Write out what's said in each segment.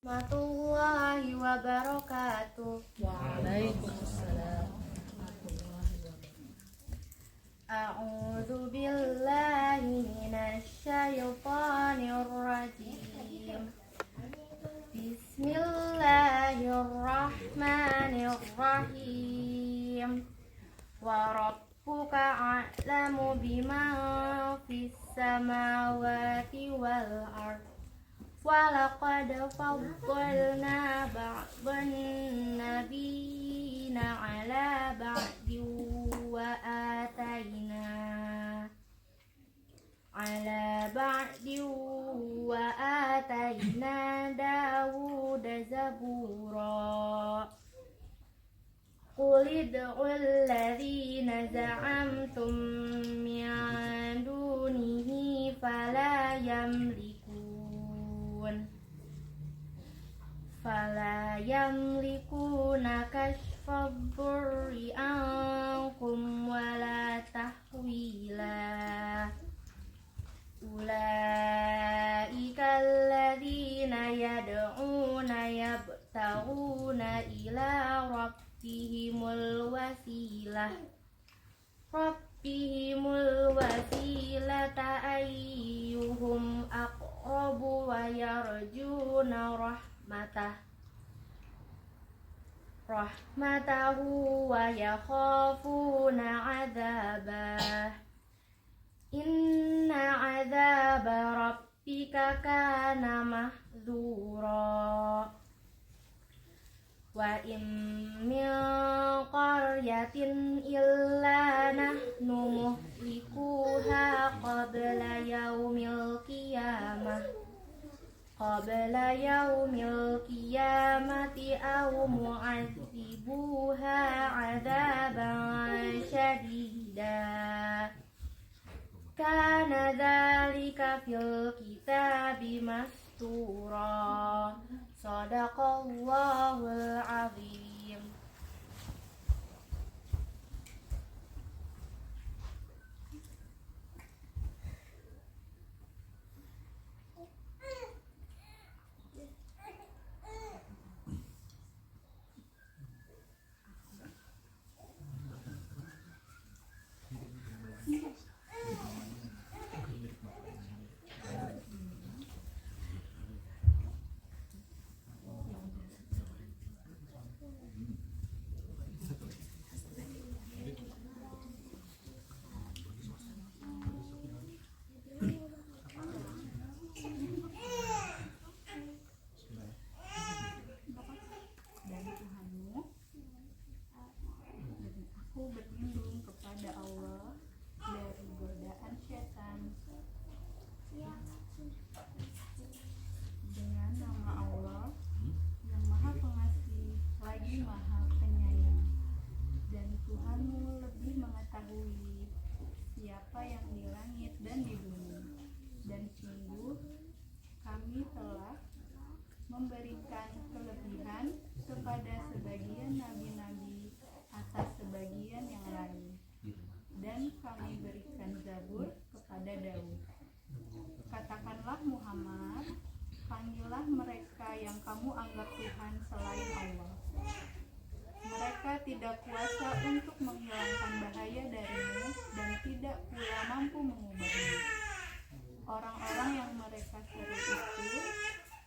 Warahmatullahi wabarakatuh. Waalaikumsalam. A'udzu billahi minasy syaithanir rajim. Bismillahirrahmanirrahim. Wa rabbuka a'lamu biman fis samawati wal ardh. Walaqad faddalna ba'dan nabiyina ala ba'din wa atayna Dawuda zabura. Qul id'ul ladzina za'amtum min dunihi fala yamlikuna kashfa dhurri ankum wala tahwila. Ulaika alladzina yad'una yabtaghuna ila rabbihimul wasilata ayyuhum aqrabu wa yarjuna rahmatahu wa yakhafuna adzabah. Inna adzaba rabbika kana mahdzura. Wa in min qaryatin illa nahnu muhlikuha qabla yaumil qiyamati aw mu'adzibuha 'adzaban syadida. Kana dzalika fil kitabi mastura. Shadaqallahul azim. Aku berlindung kepada Allah dari godaan syaitan. Dengan nama Allah yang Maha Pengasih lagi Maha Penyayang. Dan Tuhanmu lebih mengetahui siapa yang di langit dan di bumi. Dan sungguh kami telah memberikan kelebihan kepada sebagian nabi-nabi atas sebagian yang lain, dan kami berikan Zabur kepada Daud. Katakanlah Muhammad, panggillah mereka yang kamu anggap Tuhan selain Allah. Mereka tidak kuasa untuk menghilangkan bahaya darimu dan tidak pula mampu mengubahmu. Orang-orang yang mereka seru itu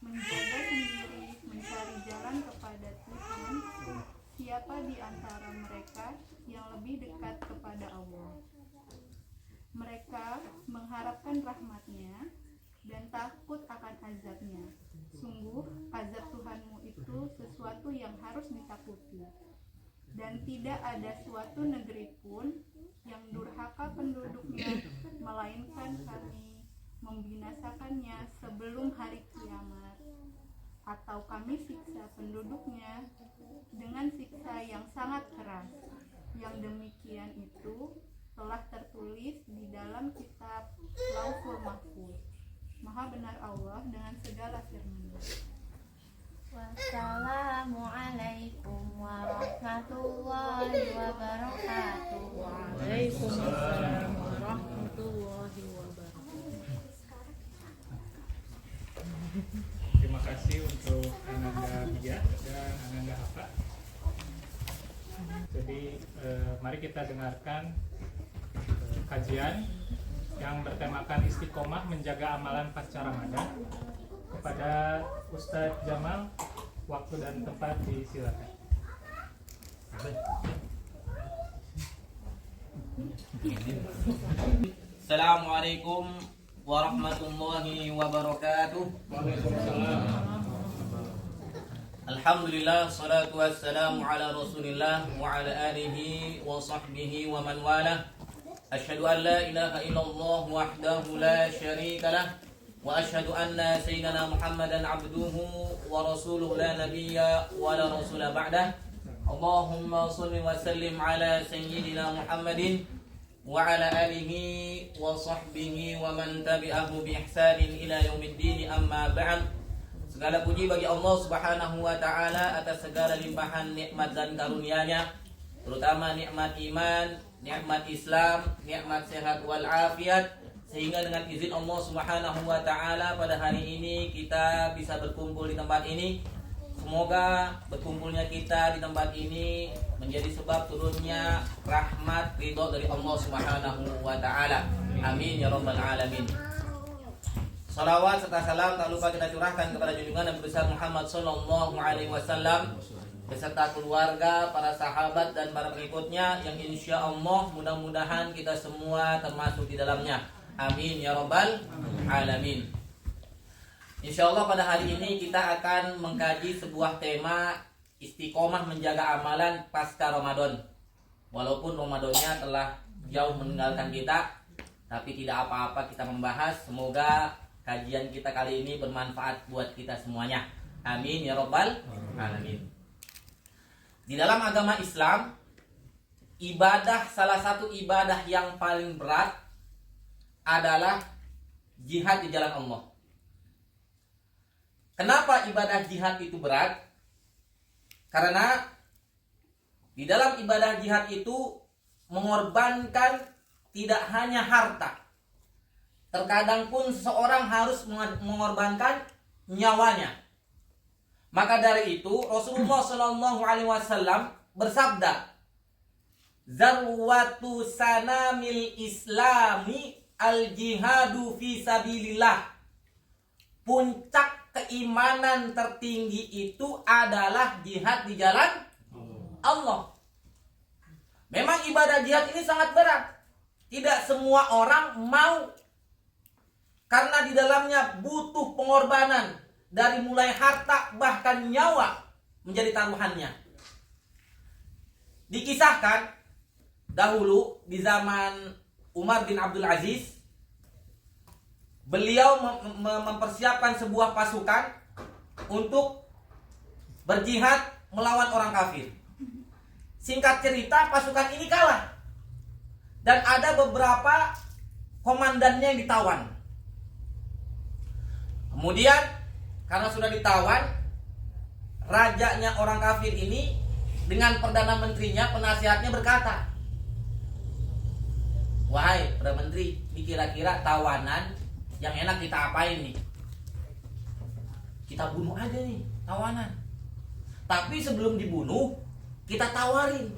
menjaga sendiri mencari jalan kepada Tuhan. Siapa di antara mereka yang lebih dekat kepada Allah? Mereka mengharapkan rahmat-Nya dan takut akan azab-Nya. Sungguh azab Tuhanmu itu sesuatu yang harus ditakuti. Dan tidak ada suatu negeri pun yang durhaka penduduknya, melainkan kami membinasakannya sebelum hari kiamat. Atau kami siksa penduduknya dengan siksa yang sangat keras. Yang demikian itu telah tertulis di dalam kitab Lauhul Mahfuz. Maha benar Allah dengan segala firman-Nya. Wassalamualaikum warahmatullahi wabarakatuh. Waalaikumsalam warahmatullahi wabarakatuh. Terima kasih untuk Jadi mari kita dengarkan kajian yang bertemakan istiqomah menjaga amalan pasca Ramadan. Kepada Ustadz Jamal, waktu dan tempat disilakan. Assalamualaikum warahmatullahi wabarakatuh. Alhamdulillah, salatu wassalamu ala rasulillah wa ala alihi wa sahbihi wa man walah. Asyhadu an la ilaha illallah wahdahu la syarika lah, wa asyhadu anna sayyidina Muhammadan abduhu wa rasuluhu la nabiyya wa la rasula ba'dah. Allahumma shalli wa sallim ala sayyidina Muhammadin wa ala alihi wa sahbihi wa man tabi'ahu bi ihsanin ila yaumiddin, amma ba'd. Segala puji bagi Allah Subhanahu wa taala atas segala limpahan nikmat dan karunia-Nya, terutama nikmat iman, nikmat Islam, nikmat sehat wal afiat, sehingga dengan izin Allah Subhanahu wa taala pada hari ini kita bisa berkumpul di tempat ini. Semoga berkumpulnya kita di tempat ini menjadi sebab turunnya rahmat ridho dari Allah Subhanahu wa taala. Amin ya rabbal alamin. Salawat serta salam tak lupa kita curahkan kepada junjungan Nabi besar Muhammad sallallahu alaihi wasallam beserta keluarga, para sahabat dan para pengikutnya yang insya Allah mudah-mudahan kita semua termasuk di dalamnya. Amin ya rabbal alamin. Insya Allah pada hari ini kita akan mengkaji sebuah tema istiqomah menjaga amalan pasca Ramadan. Walaupun Ramadannya telah jauh meninggalkan kita, tapi tidak apa-apa kita membahas. Semoga kajian kita kali ini bermanfaat buat kita semuanya. Amin ya rabbal alamin. Di dalam agama Islam, salah satu ibadah yang paling berat adalah jihad di jalan Allah. Kenapa ibadah jihad itu berat? Karena di dalam ibadah jihad itu mengorbankan tidak hanya harta. Terkadang pun seseorang harus mengorbankan nyawanya. Maka dari itu Rasulullah Shallallahu Alaihi Wasallam bersabda, "Zarwatu sanamil Islami al jihadu fi sabilillah." Puncak keimanan tertinggi itu adalah jihad di jalan Allah. Memang ibadah jihad ini sangat berat. Tidak semua orang mau, karena di dalamnya butuh pengorbanan dari mulai harta bahkan nyawa menjadi taruhannya. Dikisahkan dahulu di zaman Umar bin Abdul Aziz, beliau mempersiapkan sebuah pasukan untuk berjihad melawan orang kafir. Singkat cerita, pasukan ini kalah. Dan ada beberapa komandannya yang ditawan. Kemudian, karena sudah ditawan, rajanya orang kafir ini dengan Perdana Menterinya, penasihatnya berkata, "Wahai Perdana Menteri, ini kira-kira tawanan yang enak kita apain nih? Kita bunuh aja nih tawanan. Tapi sebelum dibunuh, kita tawarin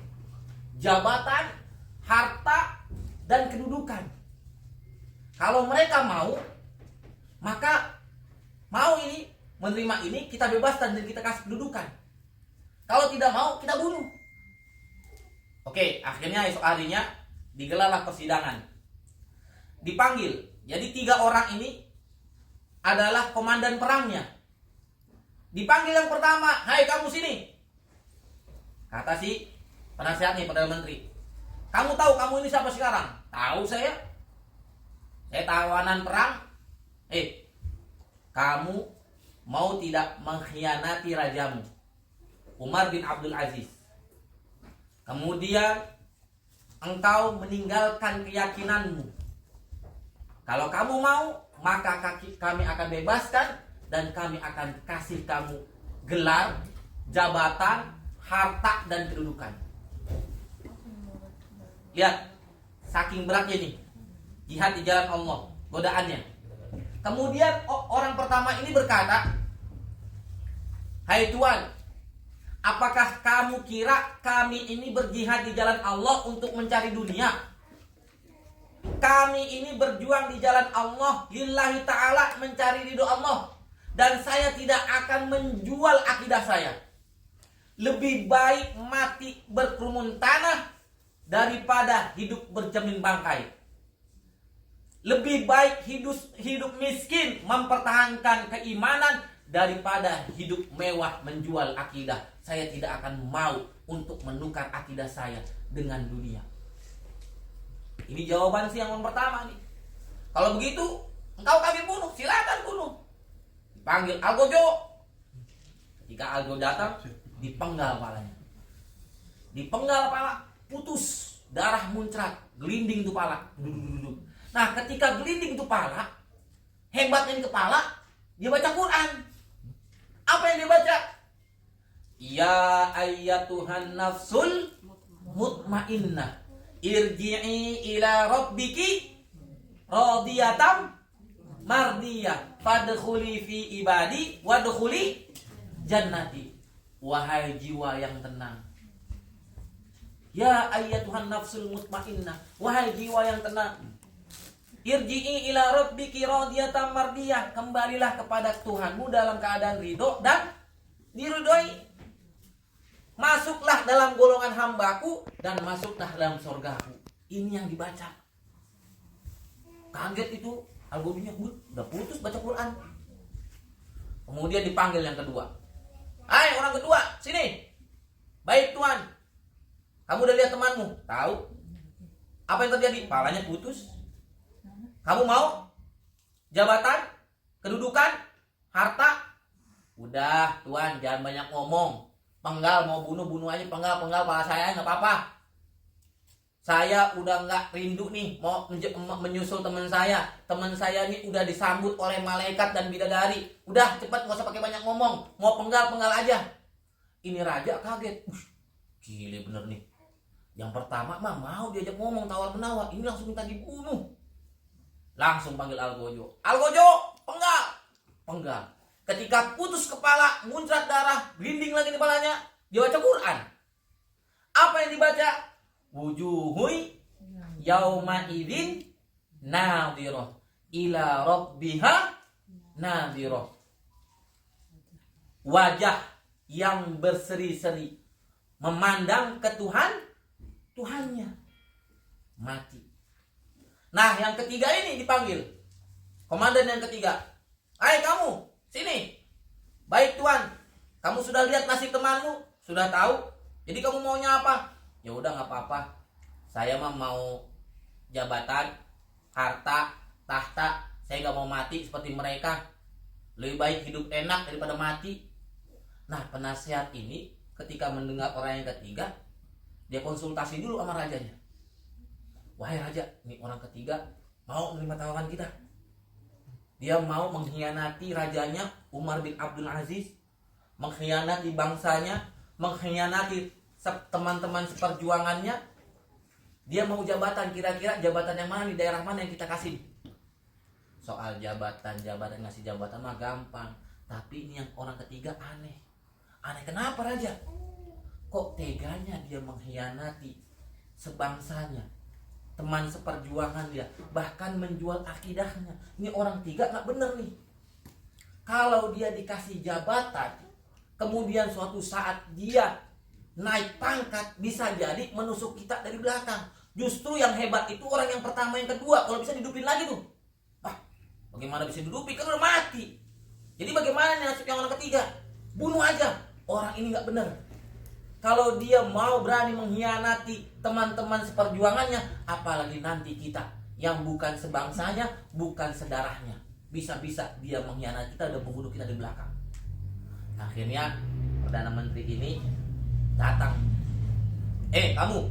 jabatan, harta, dan kedudukan. Kalau mereka mau, maka mau ini, menerima ini, kita bebaskan dan kita kasih kedudukan. Kalau tidak mau, kita bunuh." Oke, akhirnya esok harinya digelarlah persidangan. Dipanggil. Jadi 3 orang ini adalah komandan perangnya. Dipanggil yang pertama, "Hai kamu sini." Kata si penasihat nih, Perdana Menteri, "Kamu tahu kamu ini siapa sekarang?" "Tahu saya. Saya tawanan perang." Kamu mau tidak mengkhianati rajamu, Umar bin Abdul Aziz. Kemudian engkau meninggalkan keyakinanmu. Kalau kamu mau, maka kami akan bebaskan dan kami akan kasih kamu gelar, jabatan, harta, dan kedudukan. Lihat, saking beratnya nih jihad di jalan Allah, godaannya. Kemudian orang pertama ini berkata, "Hai Tuan, Apakah kamu kira kami ini berjihad di jalan Allah untuk mencari dunia? Kami ini berjuang di jalan Allah lillahi ta'ala, mencari ridho Allah. Dan saya tidak akan menjual akidah saya. Lebih baik mati berkerumun tanah daripada hidup bercermin bangkai. Lebih baik hidup miskin mempertahankan keimanan daripada hidup mewah menjual akidah. Saya tidak akan mau untuk menukar akidah saya dengan dunia. Ini jawaban si yang pertama nih. Kalau begitu, engkau kami bunuh, silakan bunuh. Dipanggil Algojo. Ketika Algojo datang, dipenggal kepalanya. Dipenggal kepala, putus, darah muncrat, gelinding itu kepala. Nah, ketika gelinding itu kepala, hebatnya kepala, dia baca Quran. Apa yang dia baca? Ya ayyatuhan nafsul mutmainnah, irji'i ila rabbiki radiyatam mardiyah, fadkhuli fi ibadi wadkhuli jannati. Wahai jiwa yang tenang. Ya ayyatuhan nafsul mutmainnah, wahai jiwa yang tenang. Irji'i ila rabbiki radiyatam mardiyah, kembalilah kepada Tuhanmu dalam keadaan ridho dan diridhoi. Masuklah dalam golongan hambaku dan masuklah dalam surgaku. Ini yang dibaca. Kaget itu Al-Ghazali, udah putus baca Quran. Kemudian dipanggil yang kedua. Hai orang kedua, sini. Baik Tuhan, kamu udah lihat temanmu? Tahu. Apa yang terjadi? Palanya putus. Kamu mau jabatan, kedudukan, harta? Udah Tuhan, jangan banyak ngomong. Penggal mau bunuh aja, penggal pala saya nggak apa-apa. Saya udah nggak rindu nih mau menyusul teman saya. Teman saya nih udah disambut oleh malaikat dan bidadari. Udah cepat, nggak usah pakai banyak ngomong. Mau penggal aja. Ini raja kaget. Gile bener nih. Yang pertama mah mau diajak ngomong tawar menawar, ini langsung minta dibunuh. Langsung panggil Algojo. Algojo, penggal. Ketika putus kepala, muncrat darah, gelinding lagi di kepalanya, dia baca Quran. Apa yang dibaca? Wujuhui yauma idzin nadhirah ila rabbiha nadhirah. Wajah yang berseri-seri memandang ke Tuhannya. Mati. Nah, yang ketiga ini dipanggil. Komandan yang ketiga. Hai kamu, sini. Baik Tuan, kamu sudah lihat nasib temanmu? Sudah tahu? Jadi kamu maunya apa? Ya udah nggak apa-apa. Saya mah mau jabatan, harta, tahta. Saya nggak mau mati seperti mereka. Lebih baik hidup enak daripada mati. Nah, penasihat ini ketika mendengar orang yang ketiga, dia konsultasi dulu sama rajanya. Wahai raja, ini orang ketiga mau menerima tawaran kita. Dia mau mengkhianati rajanya Umar bin Abdul Aziz, mengkhianati bangsanya, mengkhianati teman-teman seperjuangannya. Dia mau jabatan, kira-kira jabatan yang mana, di daerah mana yang kita kasih? Soal jabatan ngasih jabatan mah gampang. Tapi ini yang orang ketiga aneh. Aneh kenapa raja? Kok teganya dia mengkhianati sebangsanya, teman seperjuangan dia, bahkan menjual akidahnya. Ini orang tiga nggak bener nih. Kalau dia dikasih jabatan, kemudian suatu saat dia naik pangkat, bisa jadi menusuk kita dari belakang. Justru yang hebat itu orang yang pertama, yang kedua. Kalau bisa didupin lagi tuh. Bagaimana bisa didudupi? Kan udah mati. Jadi bagaimana nih nasib yang orang ketiga? Bunuh aja. Orang ini nggak bener. Kalau dia mau berani mengkhianati teman-teman seperjuangannya, apalagi nanti kita yang bukan sebangsanya, bukan sedarahnya. Bisa-bisa dia mengkhianati kita dan membunuh kita di belakang. Akhirnya Perdana Menteri ini datang. Kamu.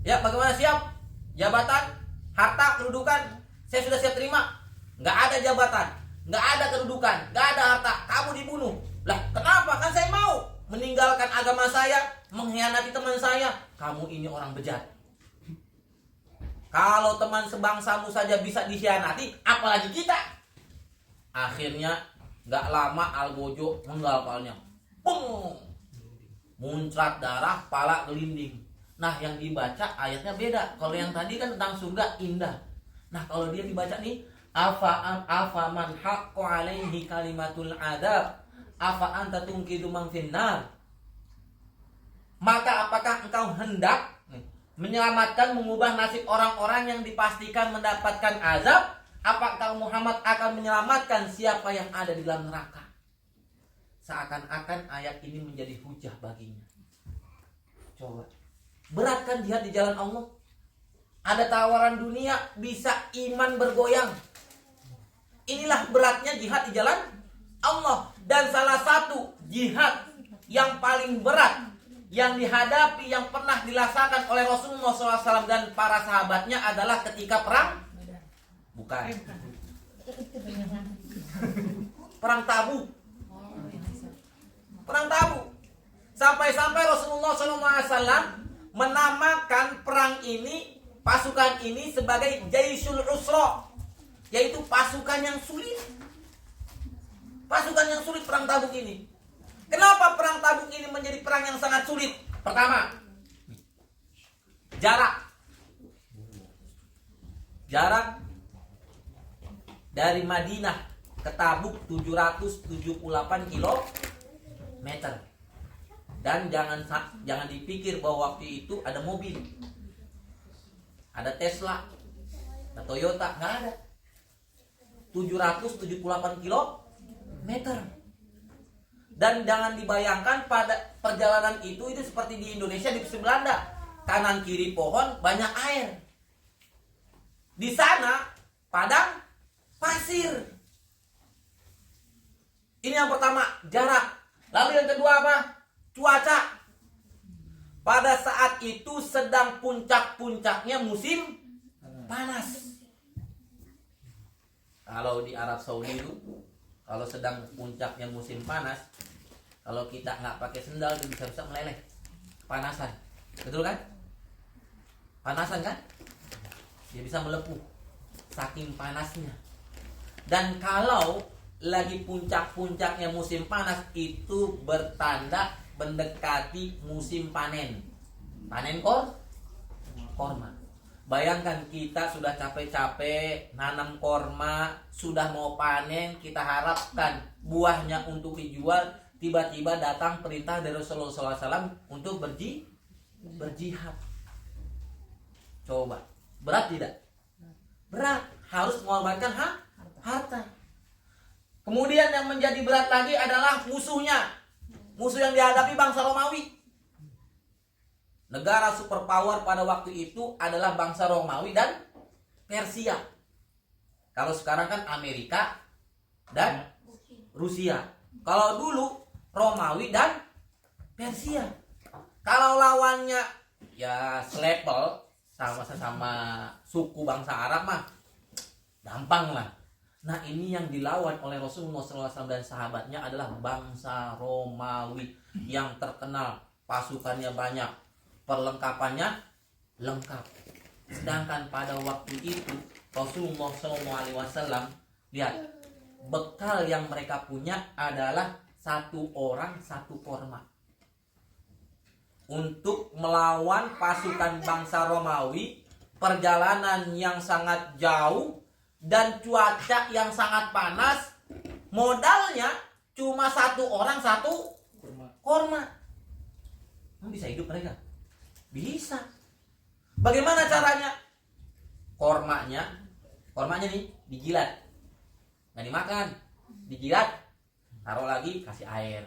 Ya, bagaimana siap? Jabatan, harta, kedudukan, saya sudah siap terima. Nggak ada jabatan, nggak ada kedudukan, nggak ada harta. Kamu dibunuh. Lah, kenapa? Kan saya mau meninggalkan agama saya, mengkhianati teman saya. Kamu ini orang bejat. Kalau teman sebangsamu saja bisa dikhianati, apalagi kita. Akhirnya gak lama Algojo menggal kepalanya. Pung! muncrat darah, pala gelinding. Nah, yang dibaca ayatnya beda. Kalau yang tadi kan tentang surga indah. Nah, kalau dia dibaca nih, afa man haqqo alaihi kalimatul adab, afa anta tunqidu man finnar. Maka apakah engkau hendak menyelamatkan, mengubah nasib orang-orang yang dipastikan mendapatkan azab? Apakah Muhammad akan menyelamatkan siapa yang ada di dalam neraka? Seakan-akan ayat ini menjadi hujah baginya. Coba, berat kan jihad di jalan Allah? Ada tawaran dunia, bisa iman bergoyang. Inilah beratnya jihad di jalan Allah. Dan salah satu jihad yang paling berat yang dihadapi, yang pernah dilaksanakan oleh Rasulullah SAW dan para sahabatnya adalah ketika perang. Bukan. Perang Tabuk. Perang Tabuk. Sampai-sampai Rasulullah SAW menamakan perang ini, pasukan ini sebagai Jaisul Usra, yaitu pasukan yang sulit. Pasukan yang sulit perang Tabuk ini. Kenapa perang Tabuk ini menjadi perang yang sangat sulit? Pertama, jarak. Jarak dari Madinah ke Tabuk 778 km. Dan jangan dipikir bahwa waktu itu ada mobil, ada Tesla, ada Toyota, nggak ada. 778 km. Dan jangan dibayangkan pada perjalanan itu seperti di Indonesia, di Belanda, kanan kiri pohon, banyak air. Di sana padang pasir. Ini yang pertama, jarak. Lalu yang kedua apa? Cuaca. Pada saat itu sedang puncak-puncaknya musim panas. Kalau di Arab Saudi itu, kalau sedang puncaknya musim panas, kalau kita nggak pakai sendal itu bisa meleleh, panasan, betul kan? Panasan kan? Dia bisa melepuh, saking panasnya. Dan kalau lagi puncak-puncaknya musim panas, itu bertanda mendekati musim panen. Panen korma. Bayangkan kita sudah capek-capek nanam korma, sudah mau panen, kita harapkan buahnya untuk dijual, tiba-tiba datang perintah dari Rasulullah SAW untuk berjihad. Coba, berat tidak? Berat, harus mengorbankan harta. Kemudian yang menjadi berat lagi adalah musuhnya. Musuh yang dihadapi bangsa Romawi. Negara superpower pada waktu itu adalah bangsa Romawi dan Persia. Kalau sekarang kan Amerika dan Rusia. Kalau dulu Romawi dan Persia. Kalau lawannya ya selevel, sama-sama suku bangsa Arab mah gampang lah. Nah, ini yang dilawan oleh Rasulullah SAW dan sahabatnya adalah bangsa Romawi yang terkenal, pasukannya banyak, perlengkapannya lengkap. Sedangkan pada waktu itu Rasulullah SAW, lihat, bekal yang mereka punya adalah satu orang satu korma. Untuk melawan pasukan bangsa Romawi, perjalanan yang sangat jauh dan cuaca yang sangat panas, modalnya cuma satu orang satu korma. Bisa hidup mereka? Bisa. Bagaimana caranya? Kormanya nih dijilat, nggak dimakan, dijilat, taruh lagi, kasih air.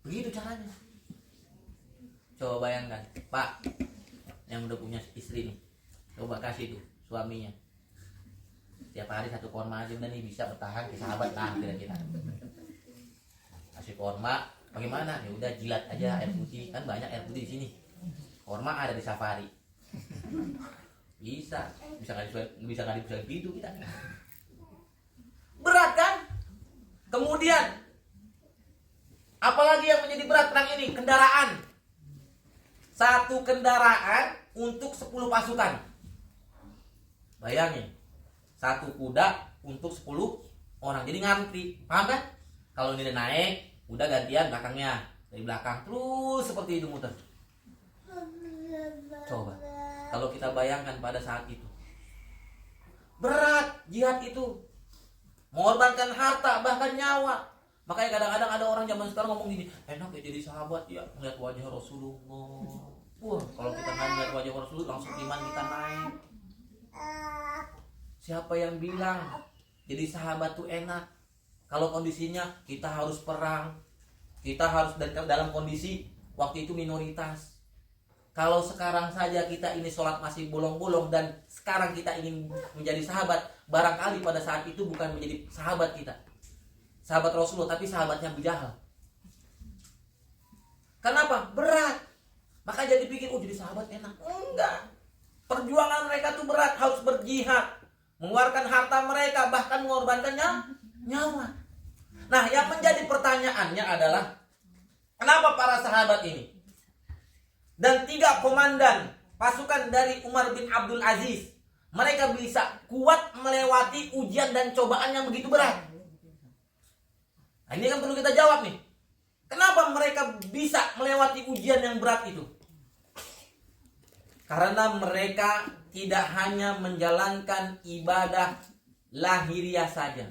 Begitu caranya. Coba bayangkan, Pak, yang udah punya istri nih, coba kasih tuh suaminya tiap hari satu korma aja udah nih bisa bertahan, ke sahabat lah kira-kira. Kasih korma, bagaimana? Ya udah jilat aja air putih, kan banyak air putih di sini. Korma ada di safari. Bisa nggak bisa gitu kita. Berat kan? Kemudian apalagi yang menjadi berat perang ini? Kendaraan. Satu kendaraan untuk 10 pasukan. Bayangin, satu kuda untuk 10 orang. Jadi ngantri, paham kan? Kalau ini naik, Udah gantian belakangnya, dari belakang terus seperti itu muter. Coba kalau kita bayangkan pada saat itu, berat jihad itu, mengorbankan harta bahkan nyawa. Makanya kadang-kadang ada orang zaman sekarang ngomong gini, enak ya jadi sahabat ya melihat wajah Rasulullah. Wah, kalau kita melihat wajah Rasulullah langsung iman kita naik. Siapa yang bilang jadi sahabat tuh enak? Kalau kondisinya kita harus perang, kita harus dalam kondisi waktu itu minoritas. Kalau sekarang saja kita ini sholat masih bolong-bolong dan sekarang kita ingin menjadi sahabat, barangkali pada saat itu bukan menjadi sahabat kita, sahabat Rasulullah, tapi sahabatnya Abu Jahal. Kenapa? Berat. Maka jadi pikir, oh jadi sahabat enak. Enggak. Perjuangan mereka tuh berat, harus berjihad, mengeluarkan harta mereka, bahkan mengorbankannya nyawa. Nah, yang menjadi pertanyaannya adalah kenapa para sahabat ini dan 3 komandan pasukan dari Umar bin Abdul Aziz mereka bisa kuat melewati ujian dan cobaan yang begitu berat? Nah, ini kan perlu kita jawab nih. Kenapa mereka bisa melewati ujian yang berat itu? Karena mereka tidak hanya menjalankan ibadah lahiriah saja,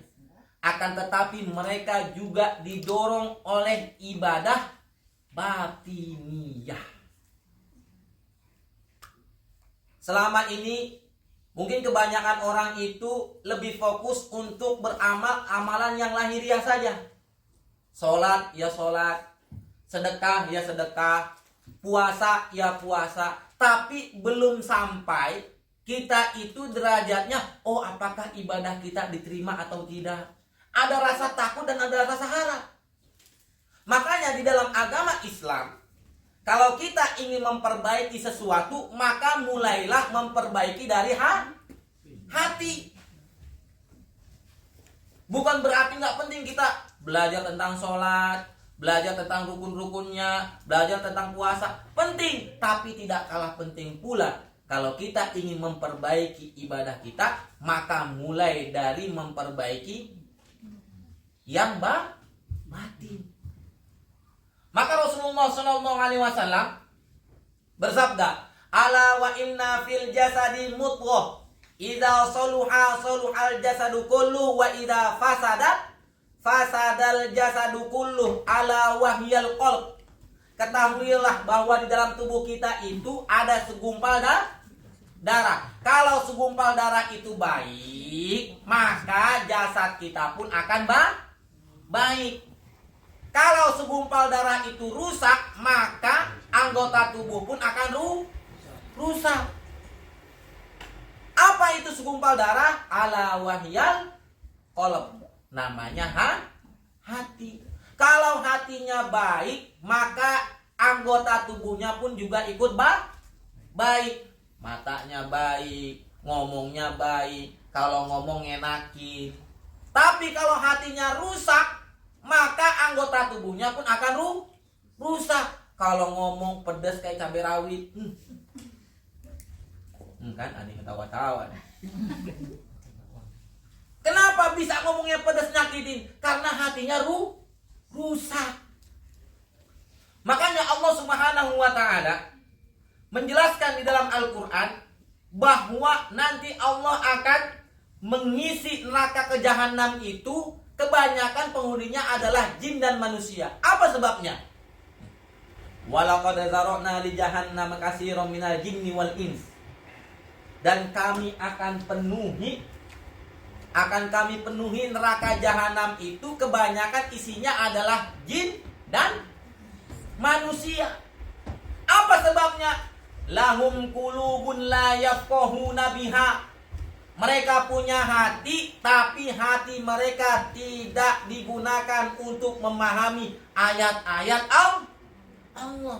akan tetapi mereka juga didorong oleh ibadah batiniyah. Selama ini mungkin kebanyakan orang itu lebih fokus untuk beramal amalan yang lahiriah saja. Sholat ya sholat, sedekah ya sedekah, puasa ya puasa. Tapi belum sampai kita itu derajatnya, oh apakah ibadah kita diterima atau tidak. Ada rasa takut dan ada rasa harap. Makanya di dalam agama Islam, kalau kita ingin memperbaiki sesuatu, maka mulailah memperbaiki dari hati. Bukan berarti nggak penting kita belajar tentang sholat, belajar tentang rukun-rukunnya, belajar tentang puasa. Penting, tapi tidak kalah penting pula kalau kita ingin memperbaiki ibadah kita, maka mulai dari memperbaiki yang batin. Maka Rasulullah SAW bersabda, "Ala wa inna fil jasadi mudghah, idza saluha saluhal jasadu kullu wa idza fasadal jasadu kullu, ala wahyal qalb." Ketahuilah bahwa di dalam tubuh kita itu ada segumpal darah. Kalau segumpal darah itu baik, maka jasad kita pun akan baik. Kalau segumpal darah itu rusak, maka anggota tubuh pun akan rusak. Apa itu segumpal darah? Ala wahyal qalb. Namanya hati. Kalau hatinya baik, maka anggota tubuhnya pun juga ikut baik. Matanya baik, ngomongnya baik. Kalau ngomong enakin. Tapi kalau hatinya rusak, maka anggota tubuhnya pun akan rusak. Kalau ngomong pedas kayak cabai rawit, kan aneh ketawa-tawa. Kenapa bisa ngomongnya pedas nyakitin? Karena hatinya rusak. Makanya Allah Subhanahu wa ta'ala menjelaskan di dalam Al-Quran bahwa nanti Allah akan mengisi neraka ke jahanam itu, kebanyakan penghuninya adalah jin dan manusia. Apa sebabnya? Walaqad zara'na li jahannam katsiran minal jinni wal ins. Dan kami akan kami penuhi neraka jahanam itu, kebanyakan isinya adalah jin dan manusia. Apa sebabnya? Lahum qulubun la yafqahuna biha. Mereka punya hati, tapi hati mereka tidak digunakan untuk memahami ayat-ayat Allah.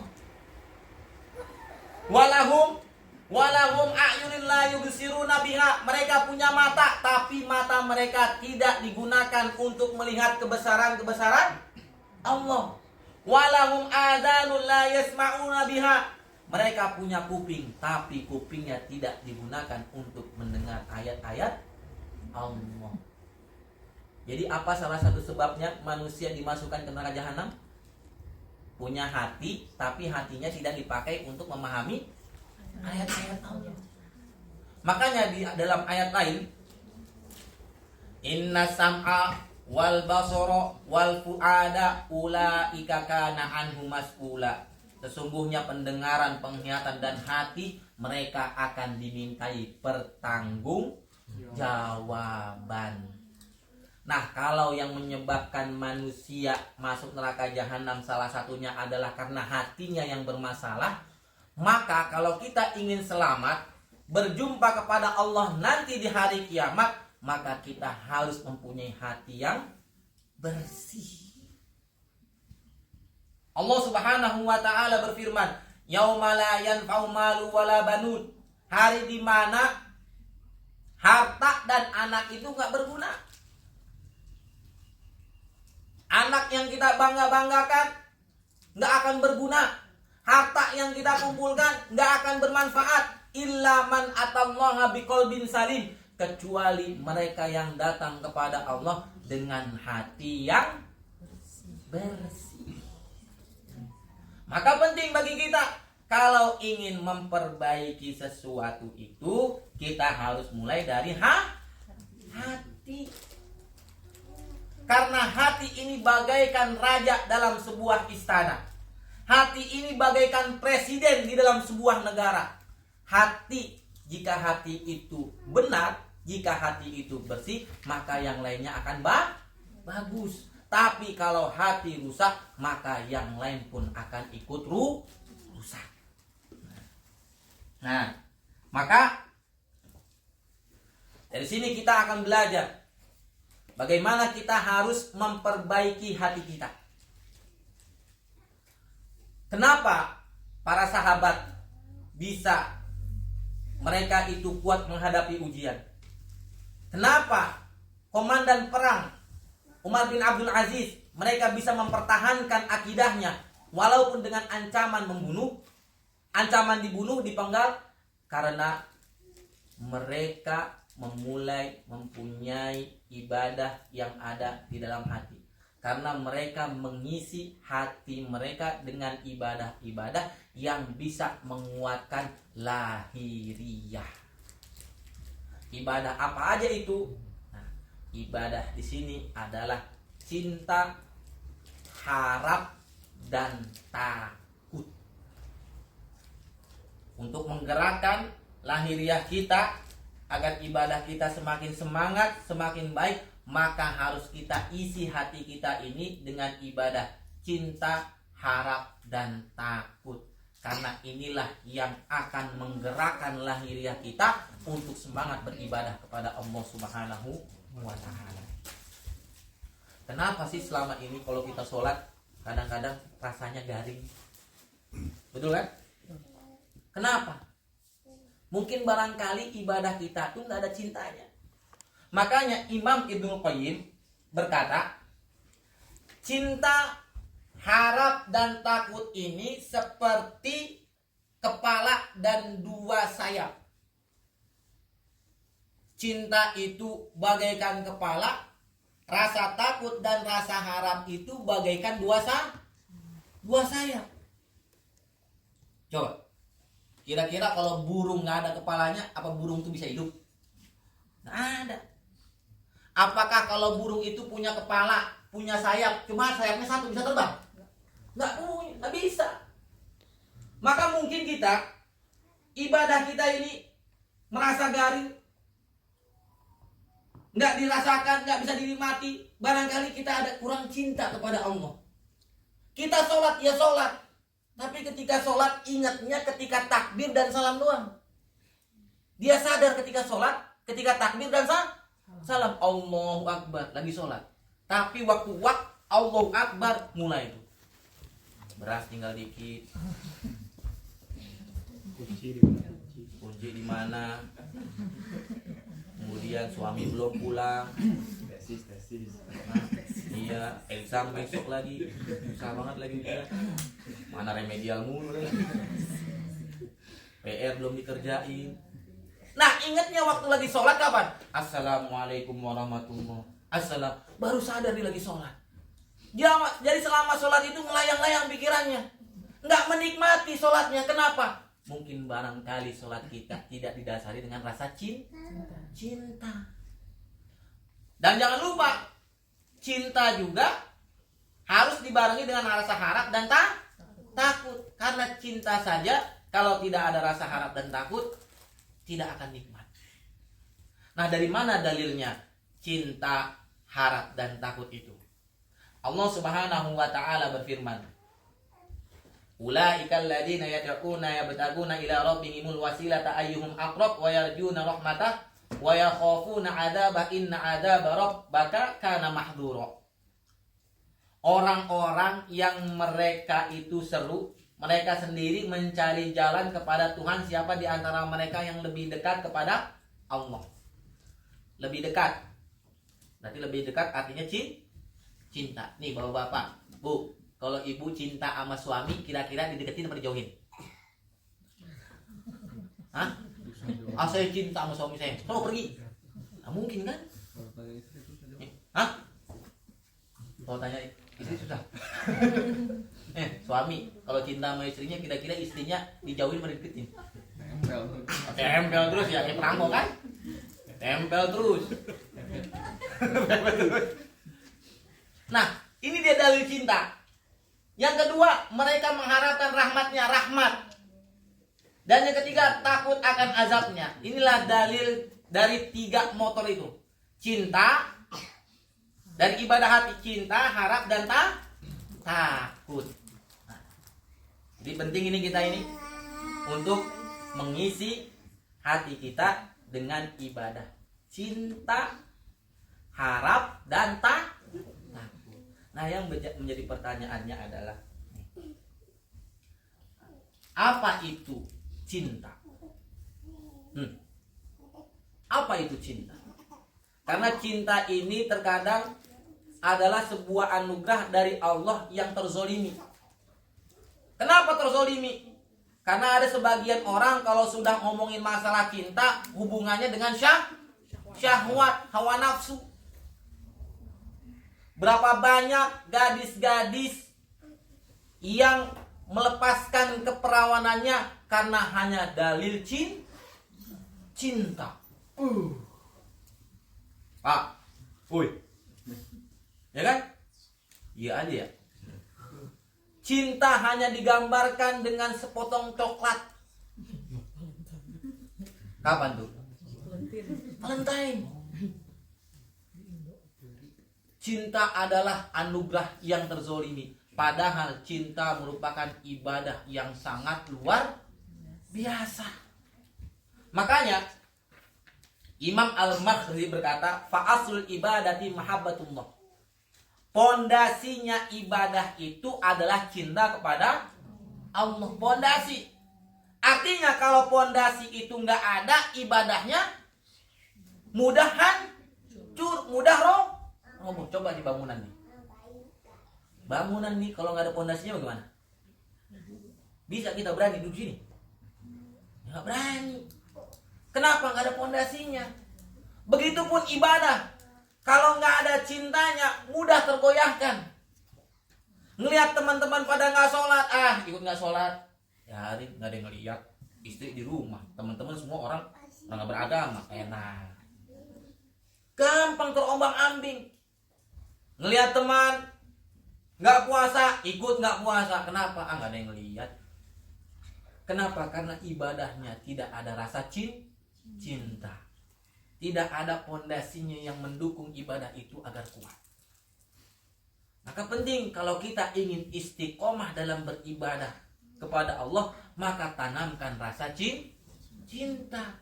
Walahum a'yunin la yubsiruna biha. Mereka punya mata, tapi mata mereka tidak digunakan untuk melihat kebesaran-kebesaran Allah. Walahum adhanun la yasma'una biha. Mereka punya kuping, tapi kupingnya tidak digunakan untuk mendengar ayat-ayat Allah. Jadi apa salah satu sebabnya manusia dimasukkan ke neraka jahanam? Punya hati, tapi hatinya tidak dipakai untuk memahami ayat-ayat Allah. Makanya di dalam ayat lain, inna sam'a wal basara wal fuada ulaika kana anhu mas'ula. Sesungguhnya pendengaran, penglihatan dan hati mereka akan dimintai pertanggungjawaban. Nah, kalau yang menyebabkan manusia masuk neraka jahanam salah satunya adalah karena hatinya yang bermasalah, maka kalau kita ingin selamat, berjumpa kepada Allah nanti di hari kiamat, maka kita harus mempunyai hati yang bersih. Allah Subhanahu wa taala berfirman, "Yauma la yanfa'u malu wala banun." Hari di mana harta dan anak itu enggak berguna. Anak yang kita bangga-banggakan enggak akan berguna. Harta yang kita kumpulkan enggak akan bermanfaat. Illa man atallaha biqalbin salim, kecuali mereka yang datang kepada Allah dengan hati yang bersih. Maka penting bagi kita, kalau ingin memperbaiki sesuatu itu, kita harus mulai dari hati. Karena hati ini bagaikan raja dalam sebuah istana. Hati ini bagaikan presiden di dalam sebuah negara. Hati, jika hati itu benar, jika hati itu bersih, maka yang lainnya akan bagus. Tapi kalau hati rusak, maka yang lain pun akan ikut rusak. Nah, maka dari sini kita akan belajar bagaimana kita harus memperbaiki hati kita. Kenapa para sahabat bisa mereka itu kuat menghadapi ujian? Kenapa komandan perang Umar bin Abdul Aziz mereka bisa mempertahankan akidahnya walaupun dengan ancaman membunuh, ancaman dibunuh, dipenggal? Karena mereka memulai mempunyai ibadah yang ada di dalam hati. Karena mereka mengisi hati mereka dengan ibadah-ibadah yang bisa menguatkan lahiriah. Ibadah apa aja itu? Nah, ibadah di sini adalah cinta, harap, dan takut. Untuk menggerakkan lahiriah kita agar ibadah kita semakin semangat, semakin baik, maka harus kita isi hati kita ini dengan ibadah cinta, harap, dan takut. Karena inilah yang akan menggerakkan lahiriah kita untuk semangat beribadah kepada Allah Subhanahu wa ta'ala. Kenapa sih selama ini kalau kita sholat kadang-kadang rasanya garing? Betul kan? Kenapa? Mungkin barangkali ibadah kita tuh nggak ada cintanya. Makanya Imam Ibnul Qayyim berkata, cinta, harap, dan takut ini seperti kepala dan dua sayap. Cinta itu bagaikan kepala, rasa takut dan rasa harap itu bagaikan dua sayap. Coba, kira-kira kalau burung nggak ada kepalanya, apa burung itu bisa hidup? Nggak ada. Apakah kalau burung itu punya kepala, punya sayap, cuma sayapnya satu bisa terbang? Nggak punya, nggak bisa. Maka mungkin kita, ibadah kita ini merasa garing, nggak dirasakan, nggak bisa dinikmati. Barangkali kita ada kurang cinta kepada Allah. Kita sholat, ya sholat, tapi ketika sholat ingatnya ketika takbir dan salam doang. Dia sadar ketika sholat, ketika takbir dan salam, Allahu Akbar, lagi sholat. Tapi waktu Allahu Akbar mulai itu. Beras tinggal dikit. Kunci di mana? Kemudian suami belum pulang. Tesis. Nah, iya, exam besok lagi. Susah banget lagi ujian. Mana remedial mulu deh. PR belum dikerjain. Nah, ingatnya waktu lagi sholat kapan? Assalamualaikum warahmatullahi. Assalam, baru sadar dia lagi sholat. Jadi selama sholat itu melayang-layang pikirannya, nggak menikmati sholatnya. Kenapa? Mungkin barangkali sholat kita tidak didasari dengan rasa cinta. Dan jangan lupa, cinta juga harus dibarengi dengan rasa harap dan takut. Karena cinta saja kalau tidak ada rasa harap dan takut, tidak akan nikmat. Nah, dari mana dalilnya cinta, harap, dan takut itu? Allah Subhanahu wa ta'ala berfirman, Ulaikal ladzina yad'una yabtaguna ila rabbihimul wasilata ayyuhum aqrab wa yarjuna rahmatah wa yakhafuna 'adzaba inna 'adzaba rabbaka kana mahdhura. Orang-orang yang mereka itu seru, mereka sendiri mencari jalan kepada Tuhan. Siapa di antara mereka yang lebih dekat kepada Allah? Lebih dekat. Berarti lebih dekat artinya cinta. Nih bapak-bapak, bu, kalau ibu cinta sama suami, kira-kira dideketin apa dijauhin? Hah? Saya cinta sama suami saya, tolong pergi. Nah, mungkin kan? Hah? Kalau tanya istri susah. Suami kalau cinta sama istrinya, kira-kira istrinya dijauhin apa dideketin? Tempel terus ya, kayak perangko kan? Tempel terus. Nah, ini dia dalil cinta. Yang kedua, mereka mengharapkan rahmat. Dan yang ketiga, takut akan azabnya. Inilah dalil dari 3 motor itu. Cinta, dari ibadah hati, cinta, harap, dan takut. Nah, jadi penting ini kita ini untuk mengisi hati kita dengan ibadah. Cinta, harap, dan takut. Nah, yang menjadi pertanyaannya adalah, apa itu cinta? Apa itu cinta? Karena cinta ini terkadang adalah sebuah anugerah dari Allah yang terzolimi. Kenapa terzolimi? Karena ada sebagian orang kalau sudah ngomongin masalah cinta, hubungannya dengan syahwat, hawa nafsu. Berapa banyak gadis-gadis yang melepaskan keperawanannya karena hanya dalil cinta. Pak, woi, ya kan? Iya aja ya. Cinta hanya digambarkan dengan sepotong coklat. Kapan tuh? Valentine. Cinta adalah anugerah yang terzolimi. Padahal cinta merupakan ibadah yang sangat luar biasa. Makanya Imam Al-Maghribi berkata, fa'asul ibadati mahabbatullah. Pondasinya ibadah itu adalah cinta kepada Allah. Pondasi. Artinya kalau pondasi itu nggak ada, ibadahnya mudah hancur, mudah roboh. Coba di bangunan nih. Bangunan nih kalau nggak ada pondasinya bagaimana? Bisa kita berani duduk sini? Nggak berani. Kenapa? Nggak ada pondasinya. Begitupun ibadah. Kalau nggak ada cintanya, mudah tergoyahkan. Ngelihat teman-teman pada nggak sholat, ikut nggak sholat. Ya hari nggak ada yang ngeliat. Istri di rumah, teman-teman semua orang nggak beragama, enak. Gampang terombang-ambing. Ngelihat teman nggak puasa, ikut nggak puasa. Kenapa? Nggak ada yang ngeliat. Kenapa? Karena ibadahnya tidak ada rasa cinta. Tidak ada pondasinya yang mendukung ibadah itu agar kuat. Maka penting kalau kita ingin istiqomah dalam beribadah kepada Allah, maka tanamkan rasa cinta.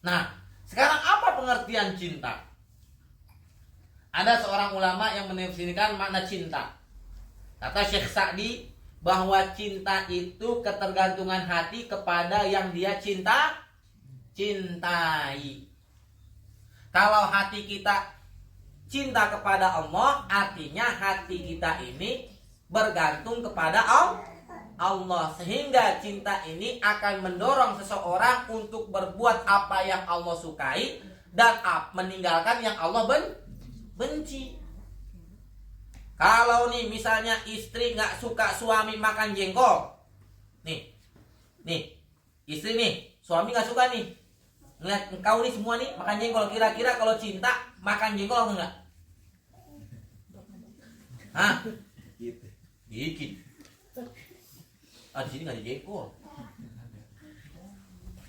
Nah, sekarang apa pengertian cinta? Ada seorang ulama yang menafsirkan makna cinta. Kata Syekh Sa'di bahwa cinta itu ketergantungan hati kepada yang dia cintai. Kalau hati kita cinta kepada Allah, artinya hati kita ini bergantung kepada Allah. Sehingga cinta ini akan mendorong seseorang untuk berbuat apa yang Allah sukai dan meninggalkan yang Allah benci. Kalau nih misalnya istri nggak suka suami makan jengkol, nih istri nih, suami nggak suka nih ngeliat engkau nih semua nih makan jengkol, kira-kira kalau cinta makan jengkol atau enggak? Hah? Dikit. Di sini nggak ada jengkol.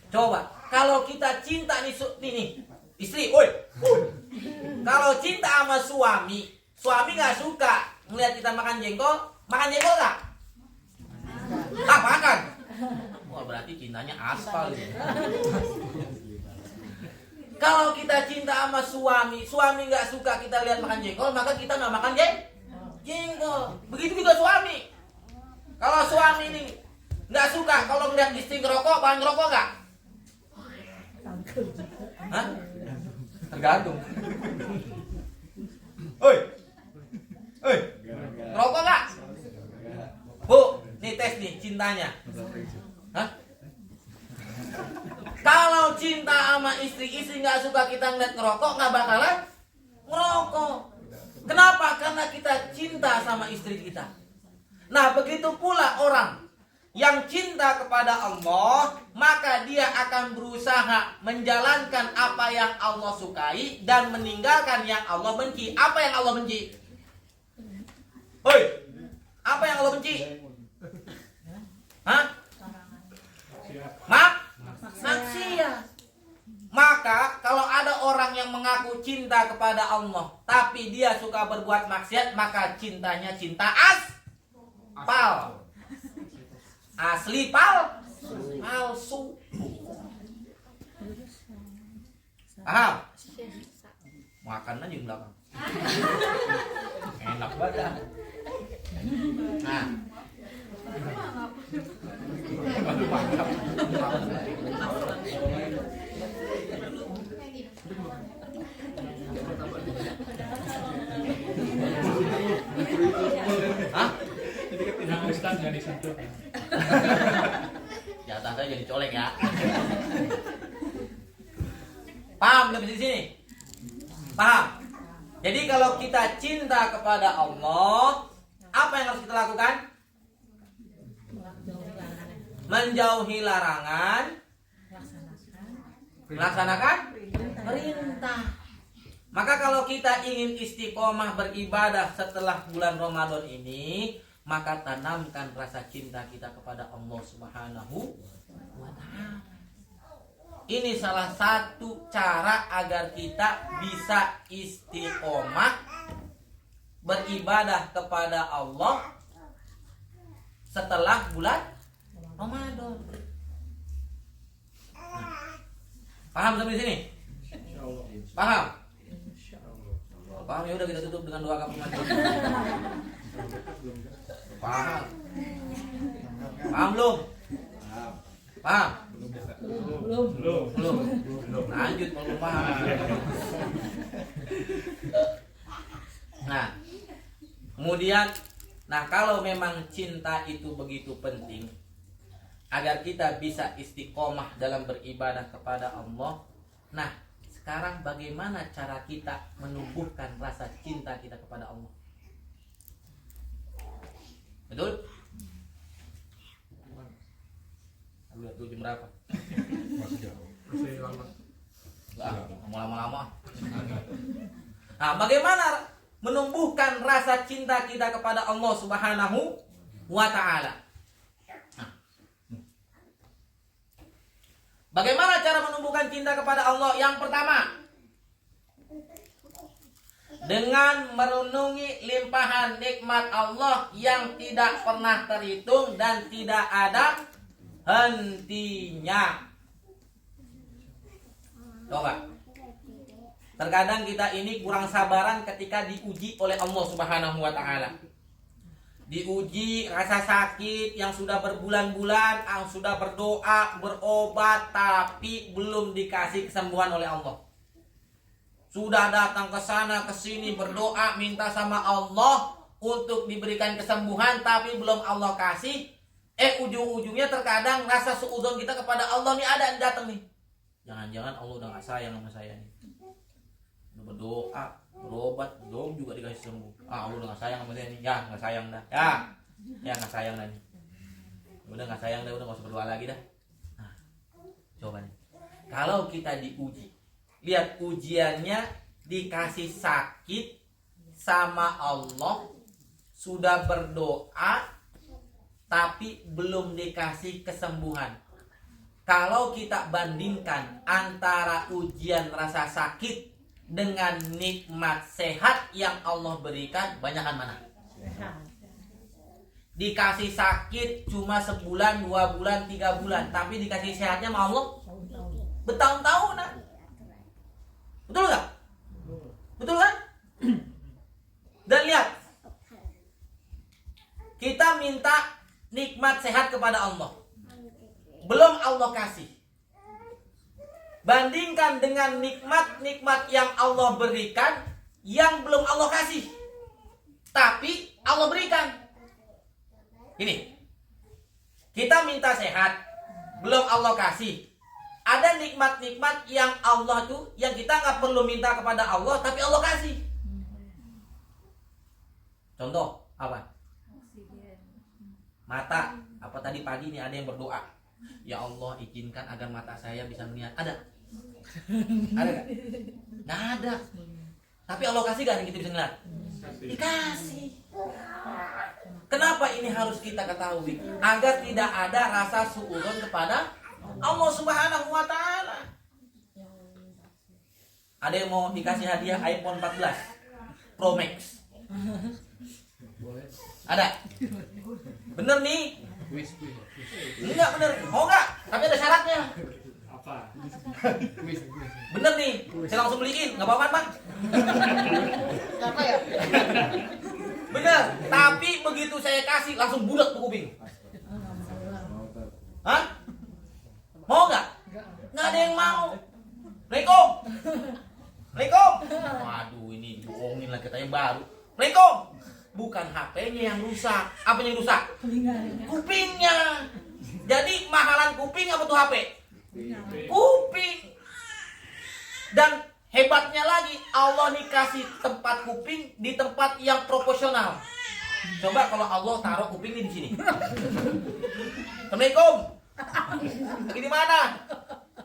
Coba kalau kita cinta nih istri, kalau cinta sama suami nggak suka ngeliat kita makan jengkol nggak? Makan. Wah, berarti cintanya aspal ya. Kalau kita cinta sama suami nggak suka kita lihat makan jengkol, maka kita nggak makan jengkol. Begitu juga suami. Kalau suami ini nggak suka kalau ngeliat istri ngerokok, bahan ngerokok nggak? Hah? Tergantung. Oi, ngerokok nggak? Bu, nih tes nih cintanya. Hah? Kalau cinta sama istri nggak suka kita ngeliat ngerokok, nggak bakalan ngerokok. Kenapa? Karena kita cinta sama istri kita. Nah, begitu pula orang yang cinta kepada Allah, maka dia akan berusaha menjalankan apa yang Allah sukai dan meninggalkan yang Allah benci. Apa yang Allah benci? Apa yang Allah benci? Hah? Maksiat. Maka kalau ada orang yang mengaku cinta kepada Allah tapi dia suka berbuat maksiat, maka cintanya cinta aspal. Asli palsu. Paham? Makan aja di belakang. Enak banget. Nah. Hah? Yang Ustaz jadi satu. Jatah saya jadi colek ya. Paham lebih di sini? Paham? Jadi kalau kita cinta kepada Allah, apa yang harus kita lakukan? Menjauhi larangan, melaksanakan perintah. Maka kalau kita ingin istiqomah beribadah setelah bulan Ramadan ini, maka tanamkan rasa cinta kita kepada Allah Subhanahu wa Ta'ala. Ini salah satu cara agar kita bisa istiqomah beribadah kepada Allah setelah bulan Ramadan. Paham sampai sini? Paham? Paham, ya udah kita tutup dengan doa kafaratul. Paham? Paham belum? Paham? Belum. Lanjut kalau belum paham. Nah, kemudian, kalau memang cinta itu begitu penting agar kita bisa istiqomah dalam beribadah kepada Allah. Nah, sekarang bagaimana cara kita menumbuhkan rasa cinta kita kepada Allah? Betul? Lihat dulu jam berapa? Masih lama. Enggak, mau lama-lama. Nah, bagaimana menumbuhkan rasa cinta kita kepada Allah Subhanahu wa Ta'ala? Bagaimana cara menumbuhkan cinta kepada Allah? Yang pertama, dengan merenungi limpahan nikmat Allah yang tidak pernah terhitung dan tidak ada hentinya. Coba. Terkadang kita ini kurang sabaran ketika diuji oleh Allah Subhanahu wa Ta'ala. Diuji rasa sakit yang sudah berbulan-bulan, yang sudah berdoa, berobat, tapi belum dikasih kesembuhan oleh Allah. Sudah datang ke sana, ke sini, berdoa, minta sama Allah untuk diberikan kesembuhan, tapi belum Allah kasih. Ujung-ujungnya terkadang rasa suudzon kita kepada Allah nih ada yang datang nih. Jangan-jangan Allah udah gak sayang sama saya nih. Udah berdoa, berobat belum juga dikasih sembuh. Ah, lu udah nggak sayang sama dia nih. Ya nggak sayang dah. Ya nggak sayang dah nih. Udah nggak sayang dah, udah nggak usah berdoa lagi dah. Nah, coba nih. Kalau kita diuji, lihat ujiannya dikasih sakit sama Allah, sudah berdoa tapi belum dikasih kesembuhan. Kalau kita bandingkan antara ujian rasa sakit dengan nikmat sehat yang Allah berikan, banyakan mana? Dikasih sakit cuma sebulan, 2 bulan, 3 bulan, tapi dikasih sehatnya sama Allah bertahun-tahunan. Betul nggak? Betul kan? Dan lihat, kita minta nikmat sehat kepada Allah, belum Allah kasih. Bandingkan dengan nikmat-nikmat yang Allah berikan yang belum Allah kasih, tapi Allah berikan. Gini, kita minta sehat, belum Allah kasih. Ada nikmat-nikmat yang Allah tuh, yang kita nggak perlu minta kepada Allah, tapi Allah kasih. Contoh apa? Mata. Apa tadi pagi nih ada yang berdoa, ya Allah izinkan agar mata saya bisa melihat. Ada? Ada nggak? Nggak ada. Tapi Allah kasih gak yang kita bisa ngeliat? Dikasih. Kenapa ini harus kita ketahui? Agar tidak ada rasa suudzon kepada Allah Subhanahu wa Ta'ala. Ada yang mau dikasih hadiah iPhone 14 Pro Max? Ada? Bener nih? Enggak bener. Oh enggak, tapi ada syaratnya. Apa? Bener nih, saya langsung beliin, nggak apa-apa bang. Apa ya? Bener, tapi begitu saya kasih langsung bulat tuh kuping. Hah? Mau nggak? Nggak ada yang mau. Assalamualaikum. Assalamualaikum. Waduh, ini bohongin lah kita yang baru. Assalamualaikum. Bukan HP-nya yang rusak. Apa yang rusak? Kupingnya. Jadi mahalan kuping apa tuh HP? Kuping. Dan hebatnya lagi, Allah nih kasih tempat kuping di tempat yang proporsional. Coba kalau Allah taruh kupingnya di sini. Assalamualaikum. Lagi di mana?